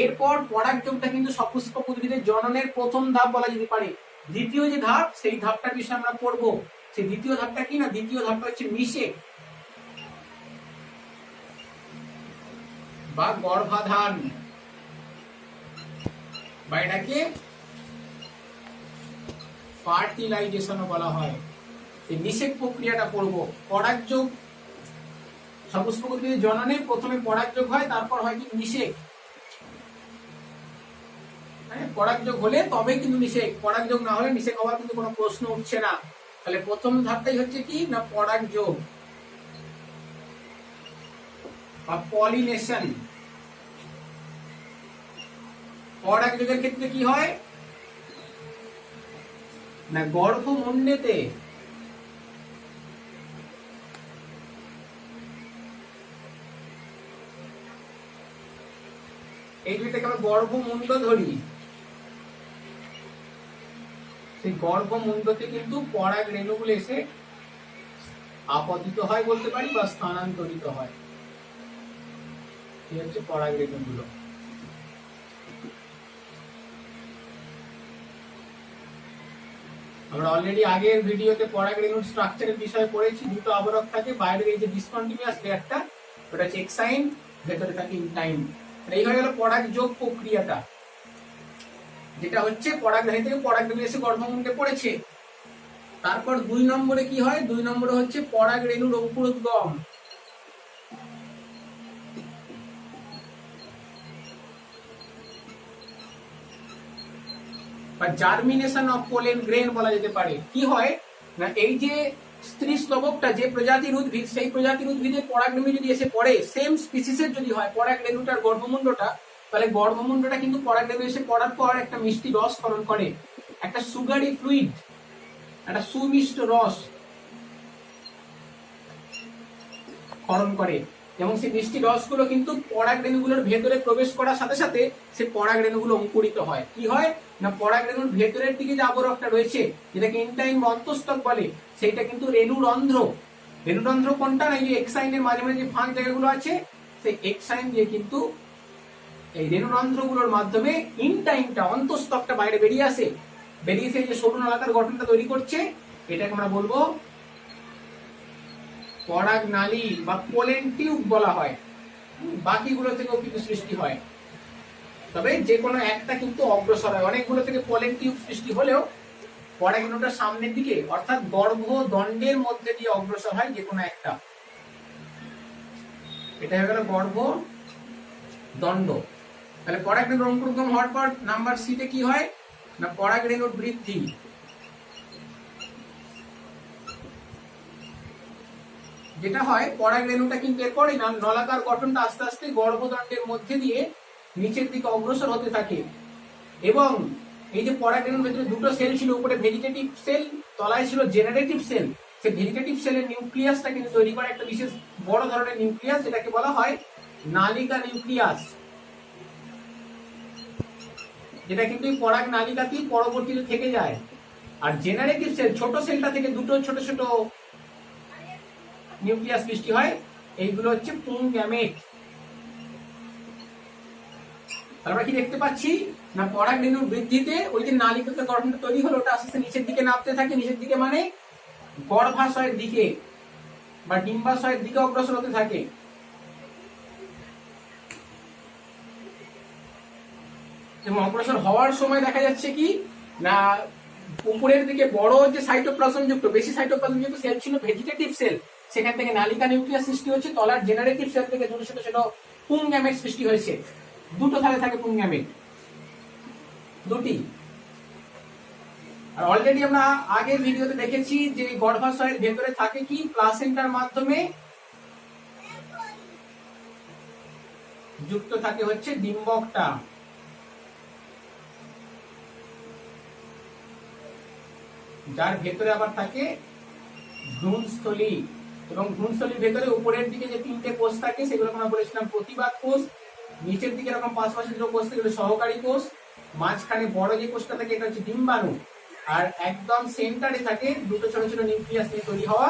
এরপর পরাগযোগটা কিন্তু সপুষ্পক উদ্ভিদের জননের প্রথম ধাপ বলা যেতে পারে। দ্বিতীয় যে ধাপ, সেই ধাপটার বিষয়ে আমরা পড়বো। সেই দ্বিতীয় ধাপটা কি না, দ্বিতীয় ধাপটা হচ্ছে নিষেক বা গর্ভাধান, বা এটাকে ফার্টিলাইজেশনও বলা হয়। এই নিষেক প্রক্রিয়াটা পড়বো। পরাগযোগ সপুষ্পক উদ্ভিদের জননে প্রথমে পরাগযোগ হয়, তারপর হয় কি নিষেক। পরাগযোগ হলে তবে কিন্তু নিষেক, পরাগযোগ না হলে নিষেক হওয়ার কিন্তু কোনো প্রশ্ন উঠছে না। তাহলে প্রথম ধাপটাই হচ্ছে কি না পরাগযোগ বা পলিনেশন। পরাগযোগের ক্ষেত্রে কি হয় না, গর্ভমুণ্ডেতে এই দুইটাকে আমরা গর্ভমুণ্ড ধরি। সেই গর্ভমুণ্ডতে কিন্তু পরাগ রেণুগুলো এসে আপতিত হয় বলতে পারি, বা স্থানান্তরিত হয়। এই হচ্ছে পরাগ রেণুগুলো। আমরা অলরেডি আগের ভিডিওতে পরাগ রেণুর স্ট্রাকচারের বিষয়ে পড়েছি। দুটো আবরক থাকে, বাইরের এই যে ডিসকন্টিনিউয়াস লেয়ারটা ওটা হচ্ছে এক্সাইন, ভেতরে থাকে ইনটাইন। এই হয়ে গেল পরাগ যোগ প্রক্রিয়াটা, যেটা হচ্ছে পরাগধানী থেকে পরাগরেণু এসে গর্ভমুণ্ডে পড়েছে। তারপর 2 নম্বরে কি হয়? 2 নম্বরে হচ্ছে পরাগ রেণুর অঙ্কুরোদ্গম। বা জার্মিনেশন অফ পোলেন গ্রেন বলা যেতে পারে। কি হয় না, এই যে স্ত্রী স্তবকটা যে প্রজাতির উদ্ভিদ, সেই প্রজাতির উদ্ভিদের পরাগরেণু যদি এসে পড়ে, সেম স্পিসিসের যদি হয় পরাগরেণুটার গর্ভমুণ্ডটা, তাহলে গর্ভমুণ্ডটা কিন্তু পরাগরেণু এসে পড়ার পর একটা মিষ্টি রস ক্ষরণ করে, একটা সুগারি ফ্লুইড, একটা সুমিষ্ট রস ক্ষরণ করে। এবং সেই মিষ্টি রসগুলো কিন্তু পরাগরেণুগুলোর ভেতরে প্রবেশ করার সাথে সাথে সে পরাগরেণুগুলো অঙ্কুরিত হয়। কি হয় না, পরাগরেণুর ভেতরের দিকে যে আবরকটা রয়েছে, যেটাকে ইনটাইন বা অন্তঃস্তক বলে, সেইটা কিন্তু রেণুরন্ধ্র। রেণুরন্ধ্র কোনটা? এই যে এক্সাইনের মাঝে মাঝে যে ফাঁক জায়গাগুলো আছে, সেই এক্সাইন দিয়ে কিন্তু এই রেণুরন্ধ্রগুলোর মাধ্যমে ইনটাইনটা, অন্তঃস্তকটা বাইরে বেরিয়ে আসে। বেরিয়ে এসে যে সরু নলাকার গঠনটা তৈরি করছে, এটাকে আমরা বলবো পরাগ নালী বা পোলেন টিউব বলা হয়। বাকিগুলো থেকেও কিন্তু সৃষ্টি হয়, তবে যে কোনো একটা কিন্তু অগ্রসর হয়। অনেকগুলো থেকে পোলেন টিউব সৃষ্টি হলেও পরাগরেণুটা সামনের দিকে, অর্থাৎ গর্ভদণ্ডের মধ্যে দিয়ে অগ্রসর হয় যে কোনো একটা। এটা হয়ে গেল গর্ভদণ্ড। তাহলে পরাগরেণুর অঙ্কুরোদ্গম হওয়ার পর নাম্বার সিতে কি হয় না, পরাগরেণুর বৃদ্ধি। যেটা হয়, পরাগরেণুটা কিন্তু এরপরে নলাকার গঠনটা আস্তে আস্তে গর্ভদণ্ডের মধ্যে দিয়ে নিচের দিকে অগ্রসর হতে থাকে। এবং এই যে পরাগরেণুর ভেতরে দুটো সেল ছিল, উপরে ভেজিটেটিভ সেল, তলায় ছিল জেনারেটিভ সেল। সেই ভেজিটেটিভ সেলের নিউক্লিয়াসটা কিন্তু তৈরি করে একটা বিশেষ বড় ধরনের নিউক্লিয়াস, যেটাকে বলা হয় নালিকা নিউক্লিয়াস, যেটা কিন্তু পরাগ নালিকাতেই পরবর্তীতে থেকে যায়। আর জেনারেটিভ সেল, ছোট সেলটা থেকে দুটো ছোট ছোট নিউক্লিয়াস সৃষ্টি হয়, এইগুলো হচ্ছে পুং গ্যামেট। আমরা কি দেখতে পাচ্ছি না, পরাগরেণুর বৃদ্ধিতে ওই যে নালিকার গঠনটা তৈরি হলো, ওটা আস্তে আস্তে নিচের দিকে নামতে থাকে। নিচের দিকে মানে গর্ভাশয়ের দিকে বা ডিম্বাশয়ের দিকে অগ্রসর হতে থাকে। এবং অগ্রসর হওয়ার সময় দেখা যাচ্ছে কি না, উপরের দিকে বড় যে সাইটোপ্লাজম যুক্ত, বেশি সাইটোপ্লাজম যুক্ত সেল ছিল ভেজিটেটিভ সেল, সেখান থেকে নালিকা নিউক্লিয়াস সৃষ্টি হচ্ছে। তলার জেনারেটিভ সেল থেকে ছোট ছোট ছোট পুং গ্যামেট সৃষ্টি হয়েছে। দুটো থালে থাকে পুং গ্যামেট, দুটি। আর অলরেডি আমরা আগের ভিডিওতে দেখেছি যে গর্ভাশয়ের ভেতরে থাকে কি, প্লাসেন্টার মাধ্যমে যুক্ত থাকে হচ্ছে ডিম্বকটা, যার ভেতরে আবার থাকে ভ্রূণস্থলী। এবং ভ্রূণস্থলীর ভেতরে উপরের দিকে যে 3টে কোষ থাকে, সেগুলো আমরা বলেছিলাম প্রতিবাদ কোষ। নিচের দিকে এরকম পাশাপাশি দুটো কোষ থাকে, সহকারী কোষ। মাঝখানে বড় যে কোষটা থাকে, এটা হচ্ছে ডিম্বাণু। আর একদম সেন্টারে থাকে দুটো ছোট ছোট নিউক্লিয়াস নিয়ে তৈরি হওয়া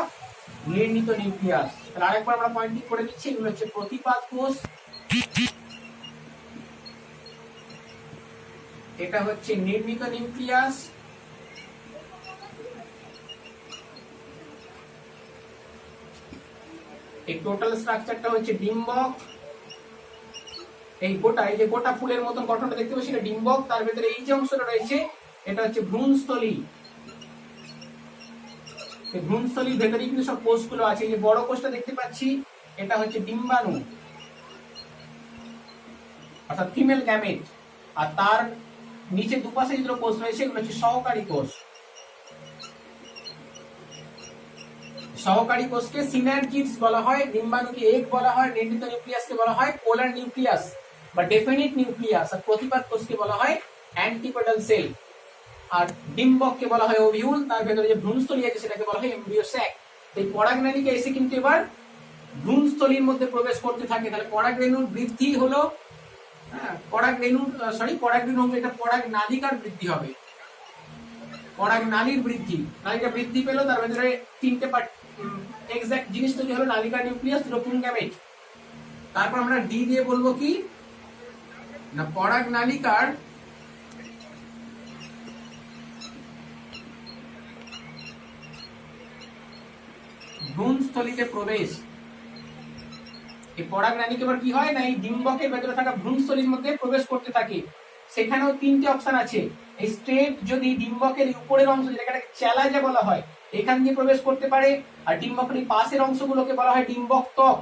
নির্ণীত নিউক্লিয়াস। তাহলে আরেকবার আমরা পয়েন্টিং করে দিচ্ছি, এগুলো হচ্ছে প্রতিপাদ কোষ, এটা হচ্ছে নির্ণীত নিউক্লিয়াস, এই টোটাল স্ট্রাকচারটা হচ্ছে ডিম্বক। এই যে গোটা ফুলের মতন গঠনটা দেখতে পাচ্ছি, এটা ডিম্বক। তার ভেতরে এই যে অংশটা রয়েছে, এটা হচ্ছে ভ্রূণস্থলী। এই ভ্রূণস্থলীর ভেতরে কিন্তু সব কোষগুলো আছে। এই যে বড় কোষটা দেখতে পাচ্ছি, এটা হচ্ছে ডিম্বাণু, অর্থাৎ ফিমেল গ্যামেট। আর তার নিচে দুপাশে যেগুলো কোষ রয়েছে, এগুলো হচ্ছে সহকারী কোষ। সহকারী কোষকে সিনার্জিডস বলা হয়, ডিম্বাণুকে এগ বলা হয়, নির্ণীত নিউক্লিয়াসকে বলা হয় পোলার নিউক্লিয়াস বা ডেফিনিট নিউক্লিয়াস, আর প্রতিপাদ কোষকে বলা হয় অ্যান্টিপোডাল সেল, আর ডিম্বককে বলা হয় ওভিউল। তার ভেতরে যে ভ্রূণস্থলী আছে সেটাকে বলা হয় এমব্রিও স্যাক। এই পরাগনালীকে এসে কিন্তু এবার ভ্রূণস্থলীর মধ্যে প্রবেশ করতে থাকে। তাহলে পরাগরেণুর বৃদ্ধি হলো, পরাগরেণুর এটা পরাগ নালিকার বৃদ্ধি হবে, পরাগ নালীর বৃদ্ধি। নালিকা বৃদ্ধি পেলো, তার ভেতরে 3টে এক্সাক্ট জিনিস তৈরি হলো, নালিকা নিউক্লিয়াস, দুটো পুং গ্যামেট। তারপর আমরা ডি দিয়ে বলবো কি না, পরাগ নালিকার ভ্রূণস্থলীতে প্রবেশ। এই পরাগনালীকে এবার কি হয় না এই ডিম্বকের ভেতরে থাকা ভ্রূণস্থলীর মধ্যে প্রবেশ করতে থাকে। সেখানেও তিনটে অপশন আছে। এই স্ট্রেট যদি ডিম্বকের উপরের অংশ যেটাকে চ্যালাজা বলা হয় এখান দিয়ে প্রবেশ করতে পারে, আর ডিম্বকের পাশের অংশগুলোকে বলা হয় ডিম্বক ত্বক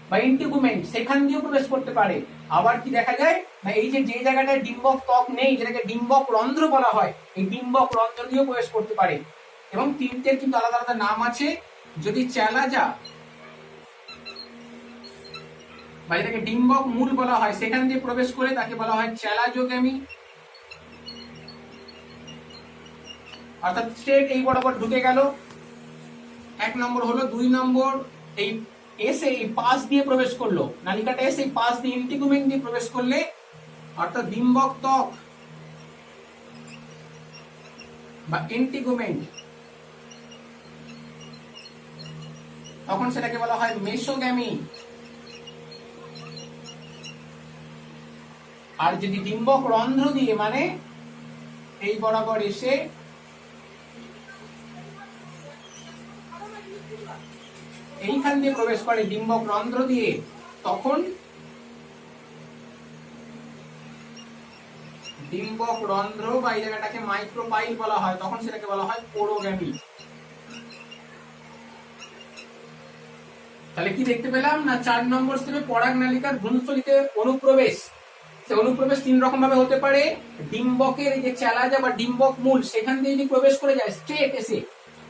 বা ইন্টিগুমেন্ট, সেখান দিয়েও প্রবেশ করতে পারে। আবার কি দেখা যায় না এই যে জায়গাটায় ডিম্বক ত্বক নেই যেটাকে ডিম্বক রন্ধ্র বলা হয় এই ডিম্বক রন্ধ্র দিয়েও প্রবেশ করতে পারে। এবং তিনটের কিন্তু আলাদা আলাদা নাম আছে। যদি চ্যালাজা বা যেটাকে ডিম্বক মূল বলা হয় সেখান দিয়ে প্রবেশ করে তাকে বলা হয় চ্যালাজোগ্যামি, অর্থাৎ স্ট্রেট এই বরাবর ঢুকে গেল, এক নম্বর হলো। দুই নম্বর এই এসে এই পাশ দিয়ে প্রবেশ করলো, নালিকাটা এসে এই পাশ দিয়ে ইন্টিগুমেন্ট দিয়ে প্রবেশ করলে অর্থাৎ ডিম্বক ত্বক বা ইন্টিগুমেন্ট, তখন সেটাকে বলা হয় মেসোগ্যামি। আর যদি ডিম্বক রন্ধ্র দিয়ে মানে এই বরাবর এসে এইখান দিয়ে প্রবেশ করে ডিম্বক রন্ধ্র দিয়ে, তখন ডিম্বক রন্ধ্র বা এই জায়গাটাকে মাইক্রোপাইল বলা হয়, তখন সেটাকে বলা হয় পোরোগ্যামি। তাহলে কি দেখতে পেলাম না 4 নম্বর স্টেপে পরাগনালিকার ভ্রূণস্থলীতে অনুপ্রবেশ। সে অনুপ্রবেশ 3 রকম ভাবে হতে পারে। ডিম্বকের এই যে চ্যালাজা বা ডিম্বক মূল সেখান দিয়ে যদি প্রবেশ করে যায় স্ট্রেট এসে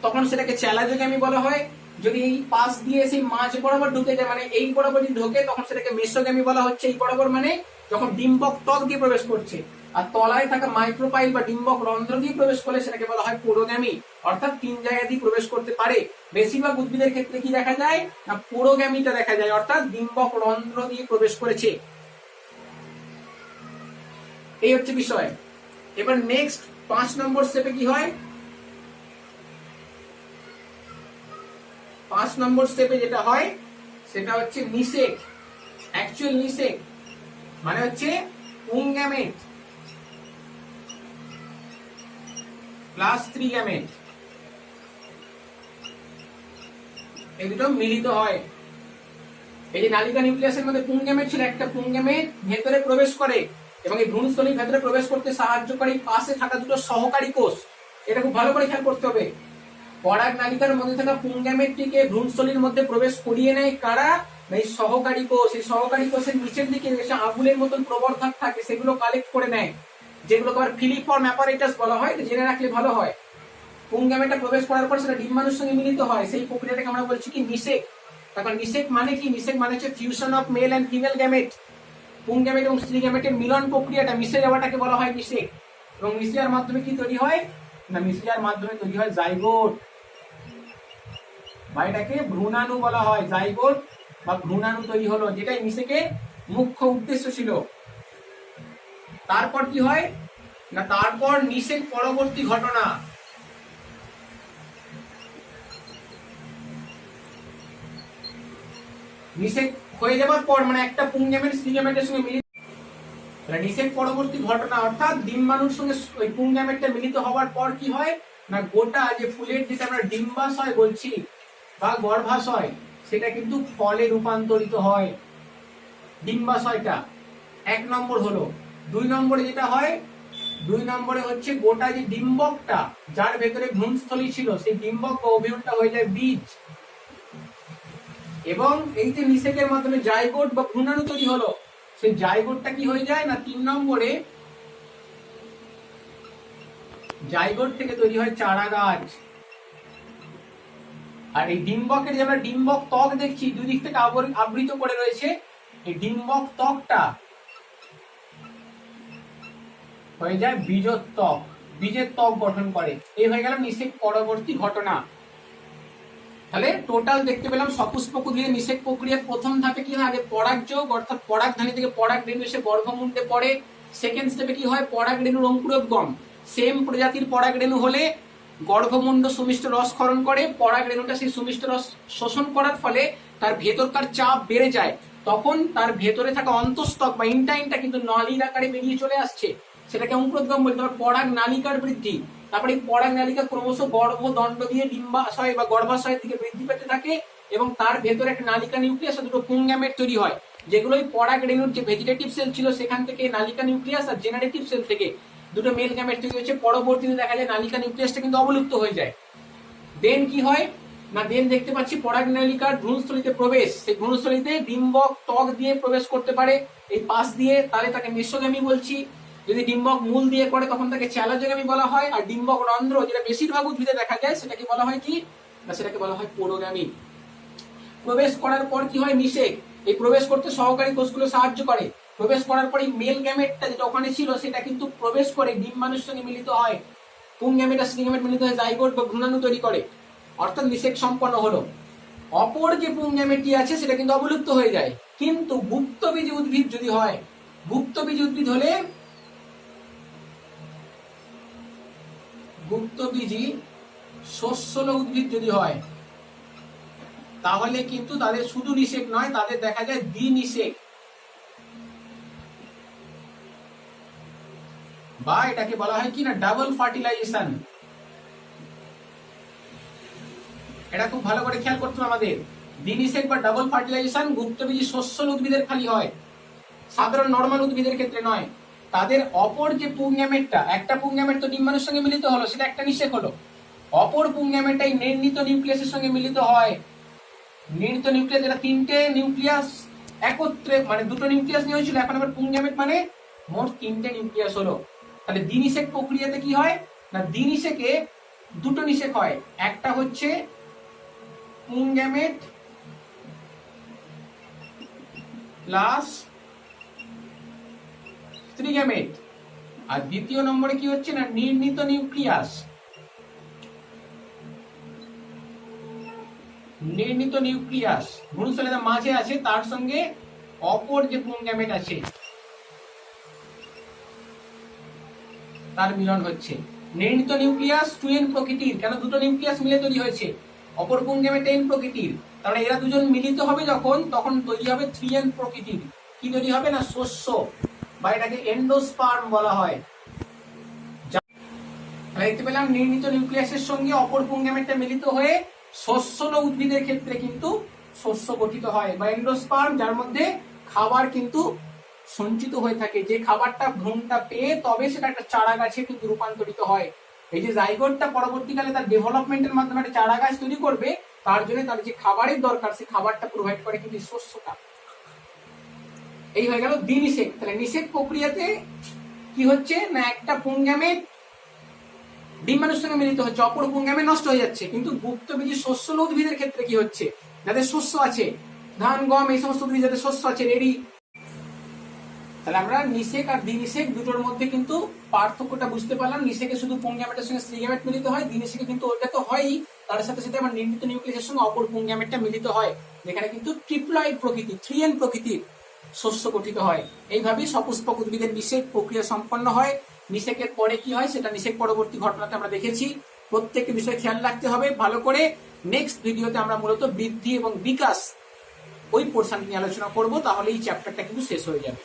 তখন সেটাকে চ্যালাজোগ্যামি বলা হয়। যদি এই পাশ দিয়ে এসে মাঝ বরাবর ঢুকে যায় মানে এই বরাবর যদি ঢোকে তখন সেটাকে মেসোগ্যামি বলা হচ্ছে। এই বরাবর মানে যখন ডিম্বক ত্বক দিয়ে প্রবেশ করছে, আর তলায় থাকা মাইক্রোপাইল বা ডিম্বক রন্ধ্র দিয়ে প্রবেশ করলে সেটাকে বলা হয় পোরোগ্যামি। অর্থাৎ 3 জায়গা দিয়ে প্রবেশ করতে পারে। বেশিরভাগ উদ্ভিদের ক্ষেত্রে কি দেখা যায় না পোরোগ্যামিটা দেখা যায়, অর্থাৎ ডিম্বক রন্ধ্র দিয়ে প্রবেশ করেছে। এই হচ্ছে বিষয়। এবার নেক্সট 5 নম্বর স্টেপে কি হয়, 5 নম্বর স্টেপে যেটা হয় সেটা হচ্ছে নিষেক। অ্যাকচুয়াল নিষেক মানে হচ্ছে পুংগ্যামেট প্লাস 3 গ্যামেট, এই দুটো মিলিত হয়। এই যে নালিকা নিউক্লিয়াসের মধ্যে পুংগ্যামেট ছিল, একটা পুংগ্যামেট ভেতরে প্রবেশ করে এবং এই ভ্রূণস্থলীর ভেতরে প্রবেশ করতে সাহায্যকারী পাশে থাকা দুটো সহকারী কোষ। এটা খুব ভালো করে খেয়াল করতে হবে। পরাগনালিকার মধ্যে থাকা পুংগ্যামেটটিকে ভ্রূণস্থলীর মধ্যে প্রবেশ করিয়ে নেয় কারা, এই সহকারী কোষ। এই সহকারী কোষের নিচের দিকে এসে আঙুলের মতন প্রবর্ধক থাকে, সেগুলো কালেক্ট করে নেয়, যেগুলোকে আবার ফিলিফর্ম অ্যাপারেটাস বলা হয়। জেনে রাখলে ভালো হয়। পুংগ্যামেটটা প্রবেশ করার পর সেটা ডিম্বাণুর সঙ্গে মিলিত হয়, সেই প্রক্রিয়াটাকে আমরা বলছি কি নিষেক। তখন নিষেক মানে কি, নিষেক মানে হচ্ছে fusion of male and female gamete. পুংগ্যামেট এবং স্ত্রী গ্যামেটের মিলন প্রক্রিয়াটা মিশে যাওয়াটাকে বলা হয় নিষেক। এবং মিশে যাওয়ার মাধ্যমে কি তৈরি হয় না মিশে যাওয়ার মাধ্যমে তৈরি হয় জাইগোট বা এটাকে ভ্রূণাণু বলা হয়। জাইগোট বা ভ্রূণাণু তৈরি হলো, যেটাই নিষেকের মুখ্য উদ্দেশ্য ছিল। তারপর কি হয় না তারপর নিষেক পরবর্তী ঘটনা। নিষেক হয়ে যাওয়ার পর মানে একটা পুংগ্যামেট স্ত্রী গ্যামেটের সঙ্গে মিলিত, নিষেক পরবর্তী ঘটনা অর্থাৎ ডিম্বাণুর সঙ্গে ওই পুংগ্যামেটটা মিলিত হওয়ার পর কি হয় না গোটা যে ফুলের যেটা আমরা ডিম্বাশয় বলছি বা গর্ভাশয় সেটা কিন্তু ফলে রূপান্তরিত হয়। ডিম্বাশয়টা 1 নম্বর হলো। 2 নম্বরে যেটা হয়, 2 নম্বরে হচ্ছে গোটা যে ডিম্বকটা যার ভেতরে ভ্রূণস্থলী ছিল সেই ডিম্বক বা ওভিউলটা হয়ে যায় বীজ। এবং এই যে নিষেকের মাধ্যমে জাইগোট বা ভ্রূণাণু তৈরি হলো, সেই জাইগোটটা কি হয়ে যায় না 3 নম্বরে জাইগোট থেকে তৈরি হয় চারা গাছ। আর এই ডিম্বকের যে আমরা ডিম্বক ত্বক দেখছি দুই দিক থেকে আবৃত করে রয়েছে, এই ডিম্বক ত্বকটা হয়ে যায় বীজোত্বক, বীজের ত্বক গঠন করে। এই হয়ে গেল নিষেক পরবর্তী ঘটনা। তাহলে টোটাল দেখতে পেলাম সপুষ্পক উদ্ভিদের নিষেক প্রক্রিয়ার প্রথম ধাপে কি হয়, আগে পরাগযোগ অর্থাৎ পরাগধানী থেকে পরাগরেণু এসে গর্ভমুণ্ডে পড়ে। সেকেন্ড স্টেপে কি হয়, পরাগরেণুর অঙ্কুরোদ্গম। সেম প্রজাতির পরাগরেণু হলে গর্ভমুণ্ড সুমিষ্ট রস ক্ষরণ করে, পরাগরেণুটা সেই সুমিষ্ট রস শোষণ করার ফলে তার ভেতরকার চাপ বেড়ে যায়, তখন তার ভেতরে থাকা অন্তঃস্থক বা ইন্টাইনটা কিন্তু নলির আকারে বেরিয়ে চলে আসছে। সেটাকে অঙ্কুরোদ্গম বলি। তারপর পরাগ নালিকার বৃদ্ধি, তারপরে এই পরাগ নালিকা ক্রমশ গর্ভদণ্ড দিয়ে ডিম্বাশয় বা গর্ভাশয়ের দিকে বৃদ্ধি পেতে থাকে এবং তার ভেতরে একটা নালিকা নিউক্লিয়াস আর দুটো পুংগ্যামেট তৈরি হয়, যেগুলো ওই পরাগ রেণুর যে ভেজিটেটিভ সেল ছিল সেখান থেকে নালিকা নিউক্লিয়াস আর জেনারেটিভ সেল থেকে দুটো মেল গ্যামেট তৈরি হয়েছে। পরবর্তীতে দেখা যায় নালিকা নিউক্লিয়াসটা কিন্তু অবলুপ্ত হয়ে যায়। দেন কি হয় না, দেন দেখতে পাচ্ছি পরাগ নালিকার ভ্রূণস্থলীতে প্রবেশ, সেই ভ্রূণস্থলীতে ডিম্বক ত্বক দিয়ে প্রবেশ করতে পারে এই পাশ দিয়ে, তাহলে তাকে মেসোগ্যামী বলছি। যদি ডিম্বক মূল দিয়ে করে তখন তাকে চ্যালোজোগ্যামী বলা হয়। আর ডিম্বক রন্ধ্র যেটা বেশিরভাগ উদ্ভিদে দেখা যায় সেটাকে বলা হয় কি না, সেটাকে বলা হয় পোরোগ্যামী। প্রবেশ করার পর কি হয়, নিষেক এই প্রবেশ করতে সহকারী কোষগুলো সাহায্য করে। প্রবেশ করার পর এই মেল গ্যামেটটা যেটা ওখানে ছিল সেটা কিন্তু প্রবেশ করে ডিম্বাণুর সঙ্গে মিলিত হয়, পুং গ্যামেট আর স্ত্রী গ্যামেট মিলিত হয়ে জাইগোট বা ভ্রূণাণু তৈরি করে, অর্থাৎ নিষেক সম্পন্ন হলো। অপর যে পুং গ্যামেটটি আছে সেটা কিন্তু অবলুপ্ত হয়ে যায়। কিন্তু গুপ্তবীজী উদ্ভিদ যদি হয়, গুপ্তবীজী উদ্ভিদ হলে, গুপ্তবীজী শস্যল উদ্ভিদ যদি হয় তাহলে কিন্তু তাদের শুধু নিষেক নয়, তাদের দেখা যায় দ্বিনিষেক, বা এটাকে বলা হয় কি না ডাবল ফার্টিলাইজেশন। এটা খুব ভালো করে খেয়াল করতে হবে আমাদের, দ্বিনিষেক বা ডাবল ফার্টিলাইজেশন গুপ্তবীজী শস্যল উদ্ভিদের খালি হয়, সাধারণ নরমাল উদ্ভিদের ক্ষেত্রে নয়। তাদের অপর যে পুংগ্যামেটটা, একটা পুংগ্যামেট তো ডিম্বাণুর সঙ্গে মিলিত হলো, সেটা একটা নিষেক হলো। অপর পুংগ্যামেটটাই নির্ণীত নিউক্লিয়াসের সঙ্গে মিলিত হয়। নির্ণীত নিউক্লিয়াস যেটা তিনটে নিউক্লিয়াস একত্রে, মানে দুটো নিউক্লিয়াস নিয়ে হয়েছিল, এখন আবার পুংগ্যামেট মানে মোট তিনটে নিউক্লিয়াস হলো। তাহলে দ্বিনিষেক প্রক্রিয়াতে কি হয় না, দ্বিনিষেকে দুটো নিষেক হয়, একটা হচ্ছে পুংগ্যামেট প্লাস স্ত্রী গ্যামেট, আর দ্বিতীয় নম্বরে কি হচ্ছে না নির্ণীত নিউক্লিয়াস। নির্ণীত নিউক্লিয়াস ভ্রূণস্থলীর মাঝে আছে, তার সঙ্গে অপর যে পুংগ্যামেট আছে তার মিলন হচ্ছে। নির্ণীত নিউক্লিয়াস 2n প্রকৃতির, কেন দুটো নিউক্লিয়াস মিলে তৈরি হয়েছে, অপর পুংগ্যামেট n প্রকৃতির, তাহলে এরা দুজন মিলিত হবে যখন, তখন তৈরি হবে 3n প্রকৃতির। কি তৈরি হবে না শস্য, বা এটাকে এন্ডোস্পার্ম বলা হয়। দেখতে পেলাম নির্ণীত নিউক্লিয়াসের সঙ্গে অপর পুংগ্যামেটটা মিলিত হয়ে শস্যল উদ্ভিদের ক্ষেত্রে কিন্তু শস্য গঠিত হয়, বা এন্ডোস্পার্ম, যার মধ্যে খাবার কিন্তু সঞ্চিত হয়ে থাকে, যে খাবারটা ভ্রূণটা পেয়ে তবে সেটা একটা চারা গাছে কিন্তু রূপান্তরিত হয়। এই যে জাইগোটটা পরবর্তীকালে তার ডেভেলপমেন্টের মাধ্যমে একটা চারা গাছ তৈরি করবে, তার জন্য তার যে খাবারের দরকার সেই খাবারটা প্রোভাইড করে কিন্তু শস্যটা। এই হয়ে গেল দ্বিনিষেক। তাহলে নিষেক প্রক্রিয়াতে কি হচ্ছে না, একটা পুংগ্যামেট ডিম্বাণুর সঙ্গে মিলিত হচ্ছে, অপর পুংগ্যামেট নষ্ট হয়ে যাচ্ছে। কিন্তু গুপ্তবীজী শস্যল উদ্ভিদের ক্ষেত্রে কি হচ্ছে, যাদের শস্য আছে, ধান গম এই সমস্ত উদ্ভিদ যাদের শস্য আছে রেডি। তাহলে আমরা নিষেক আর দ্বিনিষেক দুটোর মধ্যে কিন্তু পার্থক্যটা বুঝতে পারলাম। নিষেকে শুধু পুংগ্যামেটের সঙ্গে স্ত্রী গ্যামেট মিলিত হয়, দ্বিনিষেকে কিন্তু ওটা তো হয়ই, তার সাথে সাথে আবার নির্ণীত নিউক্লিয়াসের সঙ্গে অপর পুংগ্যামেটটা মিলিত হয়, যেখানে কিন্তু ট্রিপ্লয়েড প্রকৃতি 3n প্রকৃতির শস্য গঠিত হয়। এইভাবেই সপুষ্পক উদ্ভিদের নিষেক প্রক্রিয়া সম্পন্ন হয়। নিষেকের পরে কি হয় সেটা নিষেক পরবর্তী ঘটনাতে আমরা দেখেছি। প্রত্যেকটি বিষয় খেয়াল রাখতে হবে ভালো করে। নেক্সট ভিডিওতে আমরা মূলত বৃদ্ধি এবং বিকাশ ওই পোর্শন নিয়ে আলোচনা করব, তাহলে এই চ্যাপ্টারটা কিন্তু শেষ হয়ে যাবে।